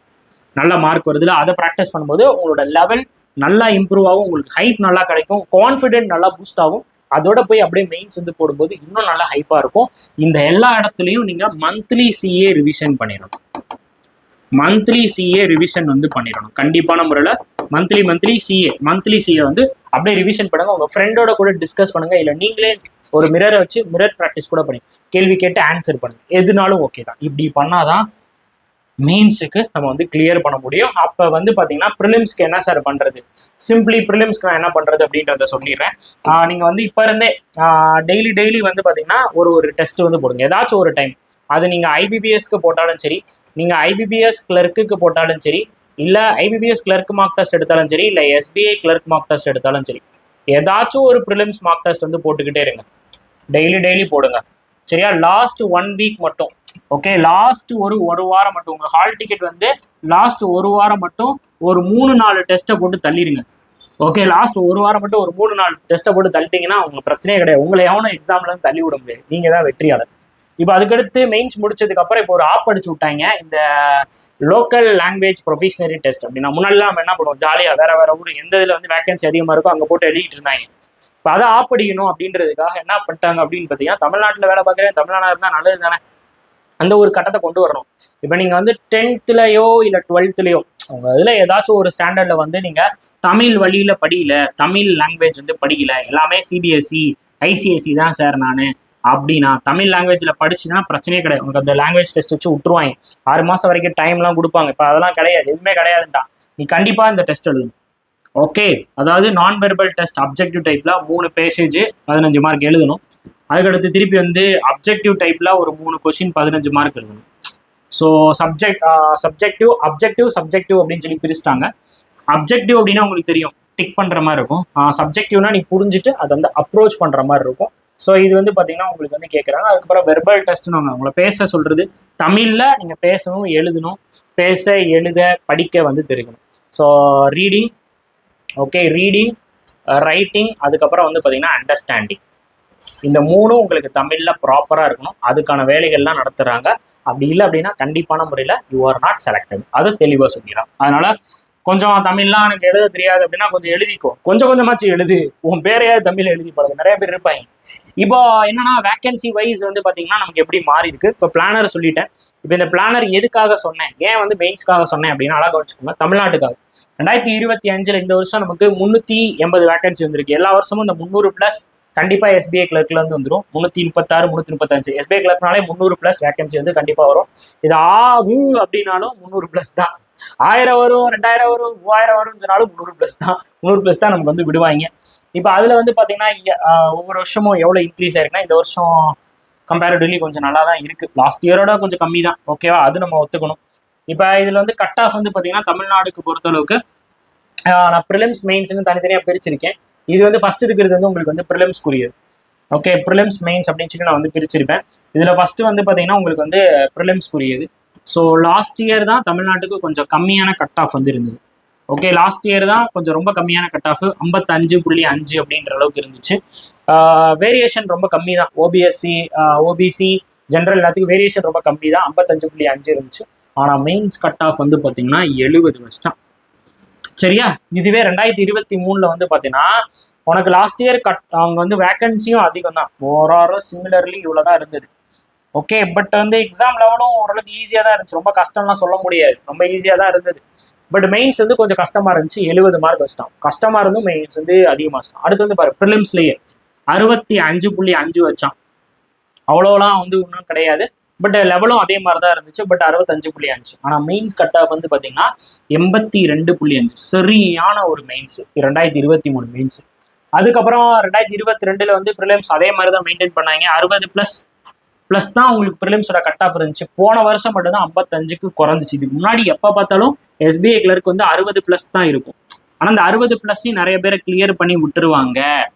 நல்ல மார்க் வருதுல, அதை ப்ராக்டிஸ் பண்ணும்போது உங்களோட லெவல் நல்லா இம்ப்ரூவ் ஆகும், உங்களுக்கு ஹைப் நல்லா கிடைக்கும், கான்ஃபிடென்ட் நல்லா பூஸ்ட் ஆகும். அதோட போய் அப்படியே மெயின்ஸ் வந்து போடும்போது இன்னும் நல்லா ஹைப்பா இருக்கும். இந்த எல்லா இடத்துலையும் நீங்க மந்த்லி சிஏ ரிவிஷன் பண்ணிடணும். மந்த்லி சிஏ ரிவிஷன் வந்து பண்ணிடணும் கண்டிப்பான முறையில். மந்த்லி சிஏ வந்து அப்படியே ரிவிஷன் பண்ணுங்க. உங்க ஃப்ரெண்டோட கூட டிஸ்கஸ் பண்ணுங்க, இல்லை நீங்களே ஒரு மிரரை வச்சு மிரர் ப்ராக்டிஸ் கூட பண்ணுங்க. கேள்வி கேட்டு ஆன்சர் பண்ணுங்க, எதுனாலும் ஓகே தான். இப்படி பண்ணாதான் மெயின்ஸுக்கு நம்ம வந்து கிளியர் பண்ண முடியும். அப்போ வந்து பார்த்தீங்கன்னா ப்ரிலிம்ஸ்க்கு என்ன சார் பண்ணுறது, சிம்பிளி ப்ரிலிம்ஸ்க்கு நான் என்ன பண்ணுறது அப்படின்றத சொல்லிடுறேன். நீங்கள் வந்து இப்போ இருந்தே டெய்லி வந்து பார்த்தீங்கன்னா ஒரு டெஸ்ட் வந்து போடுங்க, ஏதாச்சும் ஒரு டைம். அது நீங்கள் ஐபிபிஎஸ்க்கு போட்டாலும் சரி, நீங்கள் ஐபிபிஎஸ் கிளர்க்குக்கு போட்டாலும் சரி, இல்லை ஐபிபிஎஸ் கிளர்க் மார்க் டெஸ்ட் எடுத்தாலும் சரி, இல்லை எஸ்பிஐ கிளர்க் மார்க் டெஸ்ட் எடுத்தாலும் சரி, ஏதாச்சும் ஒரு ப்ரிலிம்ஸ் மார்க் டெஸ்ட் வந்து போட்டுக்கிட்டே இருங்க. டெய்லி போடுங்க. சரியா? லாஸ்ட் 1 வீக் மட்டும், ஓகே, லாஸ்ட் ஒரு வாரம் மட்டும், உங்க ஹால் டிக்கெட் வந்து லாஸ்ட் ஒரு வாரம் மட்டும் ஒரு 3-4 டெஸ்ட்டை போட்டு தள்ளிடுங்க. ஓகே, லாஸ்ட் ஒரு வாரம் மட்டும் ஒரு 3-4 டெஸ்ட்டை போட்டு தள்ளிட்டீங்கன்னா உங்களுக்கு பிரச்சனையே கிடையாது. உங்களை எவனும் எக்ஸாம்ல இருந்து தள்ளி விட முடியாது, நீங்க தான் வெற்றியாளர். இப்போ அதுக்கடுத்து மெயின்ஸ் முடிச்சதுக்கு அப்புறம் இப்போ ஒரு ஆப் அடிச்சு விட்டாங்க, இந்த லோக்கல் லாங்குவேஜ் ப்ரொஃபஷனரி டெஸ்ட் அப்படின்னா. முன்னாடிலாம் நம்ம என்ன பண்ணுவோம், ஜாலியா வேற ஊர் எந்த இதுல வந்து வேகன்சி அதிகமா இருக்கோ அங்க போட்டு எழுதிட்டு இருந்தாங்க. இப்போ அதை ஆப் அடிக்கணும் அப்படின்றதுக்காக என்ன பண்ணிட்டாங்க அப்படின்னு பார்த்தீங்கன்னா, தமிழ்நாட்டில் வேலை பார்க்குறேன், தமிழ்நாடு இருந்தால் நல்லது தானே, அந்த ஒரு கட்டத்தை கொண்டு வரணும். இப்போ நீங்கள் வந்து 10th இல்லை 12th உங்க இதில் ஏதாச்சும் ஒரு ஸ்டாண்டர்டில் வந்து நீங்கள் தமிழ் வழியில் படிக்கல, தமிழ் லாங்குவேஜ் வந்து படிக்கல, எல்லாமே சிபிஎஸ்சி ஐசிஎஸ்சி தான் சார் நான் அப்படின்னா, தமிழ் லாங்குவேஜில் படிச்சுன்னா பிரச்சனையே கிடையாது. உங்களுக்கு அந்த லாங்குவேஜ் டெஸ்ட் வச்சு விட்டுருவாங்க. 6 மாதம் வரைக்கும் டைம்லாம் கொடுப்பாங்க. இப்போ அதெல்லாம் கிடையாது, எதுவுமே கிடையாதுன்ட்டா. நீ கண்டிப்பாக இந்த டெஸ்ட் எழுதணும். ஓகே, அதாவது நான் வெர்பல் டெஸ்ட் அப்ஜெக்டிவ் டைப்ல 3 பேசேஜ் 15 மார்க் எழுதணும். அதுக்கடுத்து திருப்பி வந்து அப்ஜெக்டிவ் டைப்ல ஒரு 3 கொஸ்டின் 15 மார்க் எழுதணும். ஸோ சப்ஜெக்டிவ் அப்படின்னு சொல்லி பிரிச்சுட்டாங்க. அப்ஜெக்டிவ் அப்படின்னா உங்களுக்கு தெரியும், டிக் பண்ற மாதிரி இருக்கும். சப்ஜெக்டிவ்னா நீ புரிஞ்சுட்டு அதை வந்து அப்ரோச் பண்ற மாதிரி இருக்கும். ஸோ இது வந்து பார்த்தீங்கன்னா உங்களுக்கு வந்து கேட்குறாங்க. அதுக்கப்புறம் வெர்பல் டெஸ்ட்னு உங்களை பேச சொல்றது, தமிழில் நீங்கள் பேசணும், எழுதணும், பேச எழுத படிக்க வந்து தெரியும். So reading, okay, reading, writing, அதுக்கப்புறம் வந்து பார்த்தீங்கன்னா அண்டர்ஸ்டாண்டிங். இந்த 3 உங்களுக்கு தமிழில் ப்ராப்பராக இருக்கணும். அதுக்கான வேலைகள்லாம் நடத்துகிறாங்க. அப்படி இல்லை அப்படின்னா கண்டிப்பான முறையில் யூ ஆர் நாட் செலக்டட். அதை தெளிவாக சொல்லிடுறாங்க. அதனால கொஞ்சம் தமிழ்லாம் எனக்கு எழுத தெரியாது அப்படின்னா கொஞ்சம் எழுதிக்கோ, கொஞ்சமாச்சு எழுது, உன் பேரையாவது தமிழ் எழுதி பழகு. நிறைய பேர் இருப்பாங்க. இப்போ என்னன்னா வேகன்சி வைஸ் வந்து பார்த்தீங்கன்னா நமக்கு எப்படி மாறி இருக்கு. இப்போ பிளானர் சொல்லிட்டேன். இப்போ இந்த பிளானர் எதுக்காக சொன்னேன், ஏன் வந்து மெயின்ஸ்க்காக சொன்னேன் அப்படின்னு அழகாக வச்சுக்கோங்க. தமிழ்நாட்டுக்காக 2025 இந்த வருஷம் நமக்கு 380 வேகன்சி வந்திருக்கு. எல்லா வருஷமும் இந்த 300+ கண்டிப்பா எஸ்பிஐ கிளர்க்ல இருந்து வந்துடும். 336 335 எஸ்பிஐ கிளர்க்னாலே 300+ வேகன்சி வந்து கண்டிப்பா வரும். இது அப்படின்னாலும் 300+ தான். 1000 வரும், 2000 வரும், 3000 வரும் சொன்னாலும் 300+ தான். 300+ தான் நமக்கு வந்து விடுவாங்க. இப்போ அதுல வந்து பாத்தீங்கன்னா ஒவ்வொரு வருஷமும் எவ்வளவு இன்க்ரீஸ் ஆயிருக்குன்னா, இந்த வருஷம் கம்பேரிட்டிவ்லி கொஞ்சம் நல்லா தான் இருக்கு. லாஸ்ட் இயரோட கொஞ்சம் கம்மி தான், ஓகேவா? அது நம்ம ஒத்துக்கணும். இப்போ இதுல வந்து கட் ஆஃப் வந்து பாத்தீங்கன்னா தமிழ்நாடுக்கு பொறுத்தளவுக்கு நான் ப்ரிலிம்ஸ் மெயின்ஸ்னு தனித்தனியாக பிரிச்சிருக்கேன். இது வந்து ஃபர்ஸ்ட் இருக்கிறது வந்து உங்களுக்கு வந்து ப்ரிலிம்ஸ்க்குரியது. ஓகே, ப்ரிலிம்ஸ் மெயின்ஸ் அப்படின்னு சொல்லி நான் வந்து பிரிச்சிருப்பேன். இதுல ஃபர்ஸ்ட் வந்து பாத்தீங்கன்னா உங்களுக்கு வந்து ப்ரிலிம்ஸ்க்குரியது. ஸோ லாஸ்ட் இயர் தான் தமிழ்நாட்டுக்கு கொஞ்சம் கம்மியான கட் ஆஃப் வந்து இருந்தது. ஓகே, லாஸ்ட் இயர் தான் கொஞ்சம் ரொம்ப கம்மியான கட் ஆஃப் 55.5 அப்படின்ற அளவுக்கு இருந்துச்சு. வேரியேஷன் ரொம்ப கம்மி தான். ஓபிசி ஜென்ரல் எல்லாத்துக்கும் வேரியேஷன் ரொம்ப கம்மி தான். 55.5 இருந்துச்சு. ஆனால் மெயின்ஸ் கட் ஆஃப் வந்து பார்த்தீங்கன்னா 70 வருஷம். சரியா? இதுவே 2023 வந்து பார்த்தீங்கன்னா உனக்கு லாஸ்ட் இயர் அவங்க வந்து வேகன்சியும் அதிகம் தான். ஓவராலும் சிமிலர்லி இவ்வளோதான் இருந்தது. ஓகே, பட் வந்து எக்ஸாம் லெவலும் ஓரளவுக்கு ஈஸியாக தான் இருந்துச்சு. ரொம்ப கஷ்டம்லாம் சொல்ல முடியாது, ரொம்ப ஈஸியாக தான் இருந்தது. பட் மெயின்ஸ் வந்து கொஞ்சம் கஷ்டமா இருந்துச்சு. 70 மார்க் கஷ்டம். கஷ்டமா இருந்தும் மெயின்ஸ் வந்து அதிகமாக கஷ்டம். அடுத்து வந்து பாரு ப்ரிலிம்ஸ்லேயே 65.5 வச்சான். அவ்வளோலாம் வந்து ஒன்றும் கிடையாது. பட் லெவலும் அதே மாதிரி தான் இருந்துச்சு. பட் 65.5. ஆனால் மெயின்ஸ் கட் ஆஃப் வந்து பார்த்தீங்கன்னா 82.5. சரியான ஒரு மெயின்ஸ் 2023 மெயின்ஸ். அதுக்கப்புறம் 2022 வந்து ப்ரிலிம்ஸ் அதே மாதிரி தான் மெயின்டைன் பண்ணாங்க. 60+ தான் உங்களுக்கு ப்ரிலிம்ஸோட கட் ஆஃப் இருந்துச்சு. போன வருஷம் மட்டும் தான் 55க்கு குறைஞ்சிச்சு. இதுக்கு முன்னாடி எப்போ பார்த்தாலும் எஸ்பிஐ கிளர்க்கு வந்து 60+ தான் இருக்கும். ஆனால் அந்த 60+ நிறைய பேரை கிளியர் பண்ணி விட்டுருவாங்க.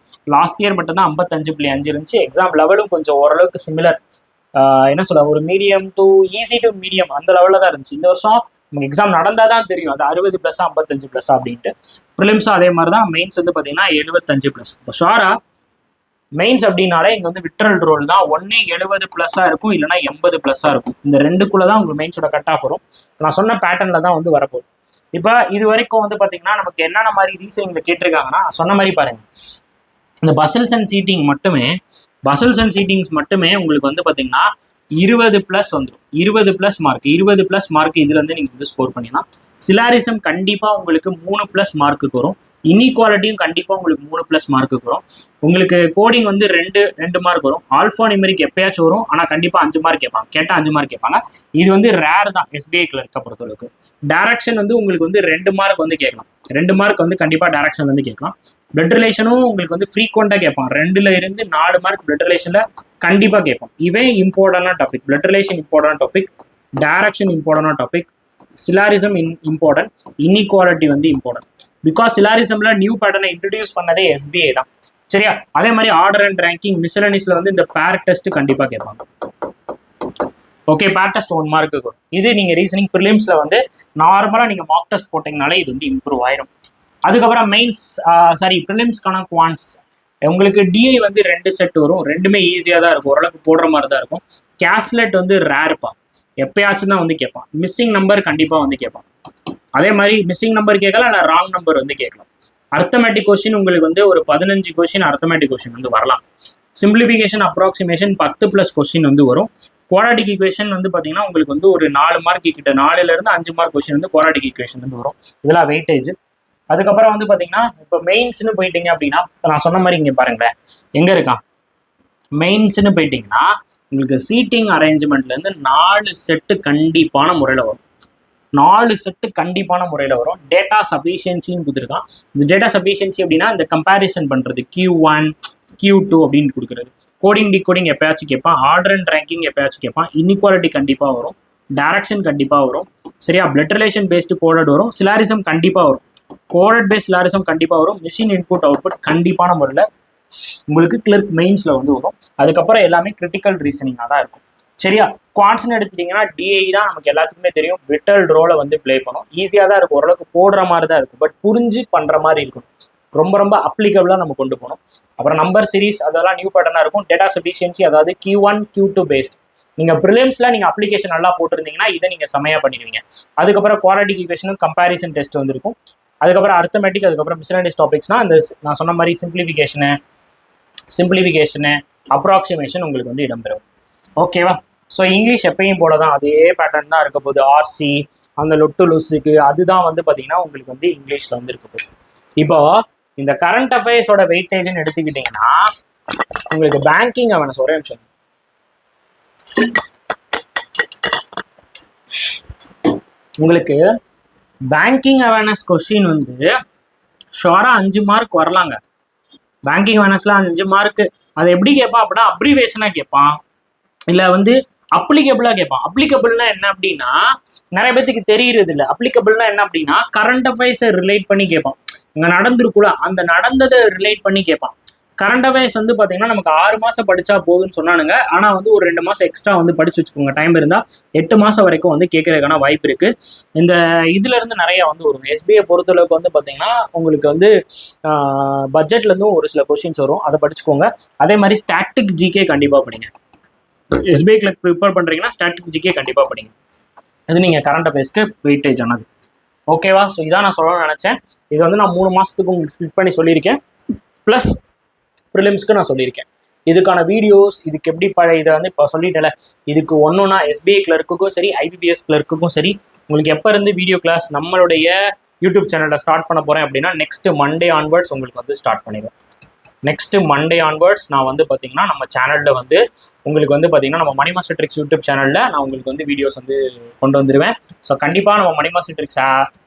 லாஸ்ட் இயர் மட்டும் தான் 55.5 இருந்துச்சு. எக்ஸாம் லெவலும் கொஞ்சம் ஓரளவுக்கு சிமிலர், என்ன சொல்ல, ஒரு medium to easy to medium அந்த லெவலில் தான் இருந்துச்சு. இந்த வருஷம் நமக்கு எக்ஸாம் நடந்தால் தான் தெரியும் அது 60+, 55+ அப்படின்ட்டு. ப்ரிலிம்ஸும் அதே மாதிரி தான். மெயின்ஸ் வந்து பார்த்தீங்கன்னா 75+. இப்போ ஷாரா மெயின்ஸ் அப்படின்னாலே இங்கே வந்து விட்ரல் ரோல் தான். ஒன்று 70+ இருக்கும், இல்லைனா 80+ இருக்கும். இந்த ரெண்டுக்குள்ளே தான் உங்களுக்கு மெயின்ஸோட கட் ஆஃப் வரும். நான் சொன்ன பேட்டர்னில் தான் வந்து வரப்போகுது. இப்போ இது வரைக்கும் வந்து பார்த்தீங்கன்னா நமக்கு என்னென்ன மாதிரி ரீசனிங்கில் கேட்டிருக்காங்கன்னா, சொன்ன மாதிரி பாருங்கள், இந்த பசல்ஸ் அண்ட் சீட்டிங் மட்டுமே, பசல்ஸ் அண்ட் சீட்டிங்ஸ் மட்டுமே உங்களுக்கு வந்து பார்த்தீங்கன்னா 20+ வந்துடும். 20+ மார்க், 20+ மார்க் இதுலேருந்து நீங்கள் வந்து ஸ்கோர் பண்ணிடலாம். சிலாரிசம் கண்டிப்பாக உங்களுக்கு 3+ மார்க்குக்கு வரும். இன்இக்வாலிட்டியும் கண்டிப்பாக உங்களுக்கு 3+ மார்க்குக்கு வரும். உங்களுக்கு கோடிங் வந்து 2 மார்க் வரும். ஆல்ஃபா நியூமெரிக் எப்பயாச்சும் வரும், ஆனால் கண்டிப்பாக 5 மார்க் கேட்பாங்க. கேட்டால் 5 மார்க் கேட்பாங்க. இது வந்து ரேர் தான் எஸ்பிஐ கிளர்க்கை பொறுத்தளவுக்கு. டைரக்ஷன் வந்து உங்களுக்கு வந்து 2 மார்க் வந்து கேட்கலாம். 2 மார்க் வந்து கண்டிப்பாக டைரக்ஷன் வந்து கேட்கலாம். பிளட் ரிலேஷனும் உங்களுக்கு வந்து ஃப்ரீக்வெண்ட்டாக கேட்பான். 2ல இருந்து 4 மார்க் பிளட் ரிலேஷனில் கண்டிப்பாக கேட்பான். இவன் இம்பார்ட்டன்டான topic. Blood relation important topic, direction இம்பார்ட்டன்டான டாபிக், சிலாரிசம் இம்பார்ட்டன்ட், இன்இக்வாலிட்டி வந்து இம்பார்ட்டன்ட். பிகாஸ் சிலாரிசம்ல நியூ பேட்டர்னை இன்ட்ரடியூஸ் பண்ணதே எஸ்பிஐ தான். சரியா? அதே மாதிரி ஆர்டர் அண்ட் ரேங்கிங், மிஸ்லனிஸ்ல வந்து இந்த பேர் டெஸ்ட் கண்டிப்பாக கேட்பாங்க. ஓகே, பேர் டெஸ்ட் 1 மார்க்கு வரும். இது நீங்கள் ரீசனிங் ப்ரிலிம்ஸில் வந்து நார்மலாக நீங்கள் மார்க் டெஸ்ட் போட்டிங்கனாலே இது வந்து இம்ப்ரூவ் ஆயிரும். அதுக்கப்புறம் மெயின்ஸ் ப்ரிலிம்ஸ்க்கான குவான்ஸ் உங்களுக்கு டிஐ வந்து 2 செட் வரும். ரெண்டுமே ஈஸியாக தான் இருக்கும், ஓரளவுக்கு போடுற மாதிரி தான் இருக்கும். கேஸ்லெட் வந்து ரேர்ப்பா, எப்பயாச்சும் தான் வந்து கேட்பான். மிஸ்ஸிங் நம்பர் கண்டிப்பாக வந்து கேட்பான். அதே மாதிரி மிஸ்ஸிங் நம்பர் கேட்கலாம், இல்லை ராங் நம்பர் வந்து கேட்கலாம். அர்த்தமேட்டிக் கொஸ்டின் உங்களுக்கு வந்து ஒரு 15 கொஸ்டின் அர்த்தமேட்டிக் கொஸ்டின் வந்து வரலாம். சிம்பிளிஃபிகேஷன் அப்ராக்சிமேஷன் 10+ கொஸ்டின் வந்து வரும். குவாட்ராட்டிக் ஈக்குவேஷன் வந்து பார்த்தீங்கன்னா உங்களுக்கு வந்து ஒரு 4 மார்க் கிட்ட, 4லேருந்து 5 மார்க் கொஸ்டின் வந்து குவாட்ராட்டிக் ஈக்குவேஷன் வந்து வரும். இதெல்லாம் வெயிட்டேஜ். அதுக்கப்புறம் வந்து பார்த்தீங்கன்னா இப்போ மெயின்ஸ்னு போயிட்டீங்க அப்படின்னா, நான் சொன்ன மாதிரி இங்கே பாருங்களேன், எங்கே இருக்கான் மெயின்ஸ்னு போயிட்டீங்கன்னா உங்களுக்கு சீட்டிங் அரேஞ்ச்மெண்ட்லேருந்து 4 செட்டு கண்டிப்பான முறையில் வரும். 4 செட்டு கண்டிப்பான முறையில் வரும். டேட்டா சஃபிஷியன்சின்னு கொடுத்துருக்கான். இந்த டேட்டா சஃபிஷியன்சி அப்படின்னா இந்த கம்பேரிசன் பண்ணுறது, Q1 Q2 அப்படின்னு கொடுக்குறது. கோடிங் டிகோடிங் எப்பயாச்சும் கேட்பான். ஆர்டர் அண்ட் ரேங்கிங் எப்பயாச்சும் கேட்பான். இன்இக்வாலிட்டி கண்டிப்பாக வரும். டைரக்ஷன் கண்டிப்பாக வரும். சரியா? பிளட் ரிலேஷன் பேஸ்டு கோடட் வரும். சிலாரிசம் கண்டிப்பாக வரும். கோடட் பேஸ்ட் சிலாரிசம் கண்டிப்பாக வரும். மிஷின் இன்புட் அவுட்புட் கண்டிப்பான முறையில் உங்களுக்கு கிளர்க் மெயின்ஸில் வந்து வரும். அதுக்கப்புறம் எல்லாமே கிரிட்டிக்கல் ரீசனிங்காக தான் இருக்கும். சரியா? குவான்ட்ஸ்னு எடுத்துட்டீங்கன்னா டிஐ தான் நமக்கு எல்லாத்துக்குமே தெரியும். விட்டல் ரோலை வந்து ப்ளே பண்ணும். ஈஸியாக தான் இருக்கும், ஓரளவுக்கு போடுற மாதிரி தான் இருக்கும். பட் புரிஞ்சு பண்ணுற மாதிரி இருக்கும். ரொம்ப ரொம்ப அப்ளிகபிளாக நம்ம கொண்டு போகணும். அப்புறம் நம்பர் சீரிஸ் அதெல்லாம் நியூ பேட்டர்னாக இருக்கும். டேட்டா சஃபிஷியன்சி அதாவது Q1 Q2 பேஸ்ட். நீங்கள் ப்ரிலிம்ஸில் நீங்கள் அப்ளிகேஷன் நல்லா போட்டிருந்தீங்கன்னா இதை நீங்கள் செமையாக பண்ணிடுவீங்க. அதுக்கப்புறம் குவாட்ராட்டிக் ஈக்குவேஷனும் கம்பேரிசன் டெஸ்ட் வந்துருக்கும். அதுக்கப்புறம் அர்த்தமேட்டிக், அதுக்கப்புறம் மிஸ்லனியஸ் டாபிக்ஸ்னால் இந்த நான் சொன்ன மாதிரி சிம்பிளிஃபிகேஷனு அப்ராக்சிமேஷன் உங்களுக்கு வந்து இடம்பெறும். ஓகேவா? ஸோ இங்கிலீஷ் எப்பயும் போல தான் அதே பேட்டர்ன் தான் இருக்க போகுது. ஆர்சி அந்த லொட்டு லொஸுக்கு அதுதான் வந்து பார்த்தீங்கன்னா உங்களுக்கு வந்து இங்கிலீஷில் வந்து இருக்க போகுது. இப்போ இந்த கரண்ட் அஃபேர்ஸோட வெயிட்டேஜ்னு எடுத்துக்கிட்டிங்கன்னா உங்களுக்கு பேங்கிங் அவேர்னஸ், ஒரே நிமிஷம், உங்களுக்கு பேங்கிங் அவேர்னஸ் கொஸ்டின் வந்து ஷோராக 5 மார்க் வரலாங்க. பேங்கிங் அவேர்னஸ்ல 5 மார்க்கு. அதை எப்படி கேட்பான் அப்படின்னா அப்ரிவேஷனாக கேட்பான், இல்லை வந்து அப்ளிகபிளாக கேட்பான். அப்ளிகபிள்னா என்ன அப்படின்னா நிறைய பேத்துக்கு தெரியுறது இல்லை. அப்ளிகபிள்னா என்ன அப்படின்னா கரண்ட் அஃபேர்ஸை ரிலேட் பண்ணி கேட்பான். இங்கே நடந்திருக்குள்ள அந்த நடந்ததை ரிலேட் பண்ணி கேட்பான். கரண்ட் அஃபேர்ஸ் வந்து பார்த்தீங்கன்னா நமக்கு 6 மாதம் படித்தா போதுன்னு சொன்னானுங்க. ஆனால் வந்து ஒரு 2 மாதம் எக்ஸ்ட்ரா வந்து படிச்சு வச்சுக்கோங்க. டைம் இருந்தால் 8 மாதம் வரைக்கும் வந்து கேட்கறதுக்கான வாய்ப்பு இருக்குது. இந்த இதுலேருந்து நிறையா வந்து வரும். எஸ்பிஐ பொறுத்தளவுக்கு வந்து பார்த்தீங்கன்னா உங்களுக்கு வந்து பட்ஜெட்லேருந்தும் ஒரு சில கொஸ்டின்ஸ் வரும், அதை படிச்சுக்கோங்க. அதே மாதிரி ஸ்டாட்டிக் ஜிகே கண்டிப்பாக படிங்க. எஸ்பிஐ கிளர்க் ப்ரிப்பேர் பண்ணுறீங்கன்னா ஸ்டாட்டிக் ஜிகே கண்டிப்பாக படிங்க. இது நீங்கள் கரண்ட் அஃபேர்ஸ்க்கு வெயிட்டேஜ் ஆனது. ஓகேவா? ஸோ இதான் நான் சொல்லணும்னு நினச்சேன். இது வந்து நான் 3 மாதத்துக்கு உங்களுக்கு ஸ்பிளிட் பண்ணி சொல்லியிருக்கேன். ப்ளஸ் ப்ரிலிம்ஸ்க்கு நான் சொல்லியிருக்கேன். இதுக்கான வீடியோஸ் இதுக்கு எப்படி இதை வந்து இப்போ சொல்லிட்டேல, இதுக்கு ஒன்றுனா எஸ்பிஐ கிளர்க்குக்கும் சரி ஐபிபிஎஸ் கிளர்க்குக்கும் சரி உங்களுக்கு எப்போ இருந்து வீடியோ கிளாஸ் நம்மளுடைய யூடியூப் சேனலில் ஸ்டார்ட் பண்ண போகிறேன் அப்படின்னா நெக்ஸ்ட் மண்டே ஆன்வர்ட்ஸ் உங்களுக்கு வந்து ஸ்டார்ட் பண்ணிடுவேன். நெக்ஸ்ட் மண்டே ஆன்வர்ட்ஸ் நான் வந்து பார்த்தீங்கன்னா நம்ம சேனலில் வந்து உங்களுக்கு வந்து பார்த்தீங்கன்னா நம்ம மணி மாஸ்டர் ட்ரிக்ஸ் யூடியூப் சேனலில் நான் உங்களுக்கு வந்து வீடியோஸ் வந்து கொண்டு வந்துடுவேன். ஸோ கண்டிப்பாக நம்ம மணி மாஸ்டர் ட்ரிக்ஸ்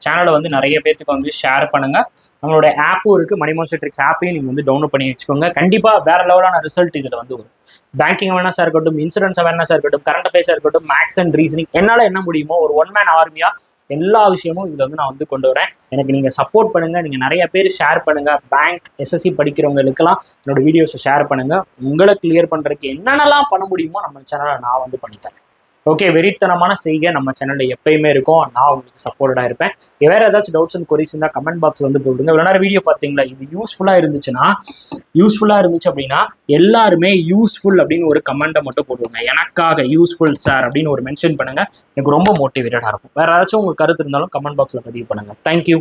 சேனலை வந்து நிறைய பேருக்கு வந்து ஷேர் பண்ணுங்கள். நம்மளோட ஆப்பும் இருக்குது, மணி மாஸ்டர் ட்ரிக்ஸ் ஆப்பையும் நீங்கள் வந்து டவுன்லோட் பண்ணி வச்சுக்கோங்க. கண்டிப்பாக வேறு லெவலான ரிசல்ட் இதில் வந்து வரும். பேங்கிங் அவேர்னஸாக இருக்கட்டும், இன்சூரன்ஸ் அவேர்னஸாக இருக்கட்டும், கரண்ட் அஃபேர்ஸாக இருக்கட்டும், மேக்ஸ் அண்ட் ரீசனிங், என்னால் என்ன முடியுமோ ஒரு ஒன் மேன் ஆர்மியாக எல்லா விஷயமும் இதில் வந்து நான் வந்து கொண்டு வரேன். எனக்கு நீங்கள் சப்போர்ட் பண்ணுங்கள், நீங்கள் நிறைய பேர் ஷேர் பண்ணுங்கள். பேங்க் எஸ்எஸ்சி படிக்கிறவங்களுக்கெல்லாம் என்னோட வீடியோஸை ஷேர் பண்ணுங்கள். உங்களை கிளியர் பண்ணுறதுக்கு என்னென்னலாம் பண்ண முடியுமோ நம்ம சேனலை நான் வந்து பண்ணித்தரேன். ஓகே, வெறித்தனமான செய்கை நம்ம சேனலில் எப்பயுமே இருக்கும். நான் உங்களுக்கு சப்போர்ட்டடாக இருப்பேன். வேறு ஏதாச்சும் டவுட்ஸ் அண்ட் கொரிஸ் இருந்தால் கமெண்ட் பாக்ஸ் வந்து போடுங்க. இவ்வளோ நேரம் வீடியோ பார்த்தீங்களா, இது யூஸ்ஃபுல்லாக இருந்துச்சு அப்படின்னா எல்லாருமே யூஸ்ஃபுல் அப்படின்னு ஒரு கமெண்ட்டை மட்டும் போடுவாங்க. எனக்காக யூஸ்ஃபுல் சார் அப்படின்னு ஒரு மென்ஷன் பண்ணுங்கள். எனக்கு ரொம்ப மோட்டிவேட்டடாக இருக்கும். வேறு ஏதாச்சும் உங்களுக்கு கருத்து இருந்தாலும் கமெண்ட் பாக்ஸில் பதிவு பண்ணுங்கள். தேங்க்யூ.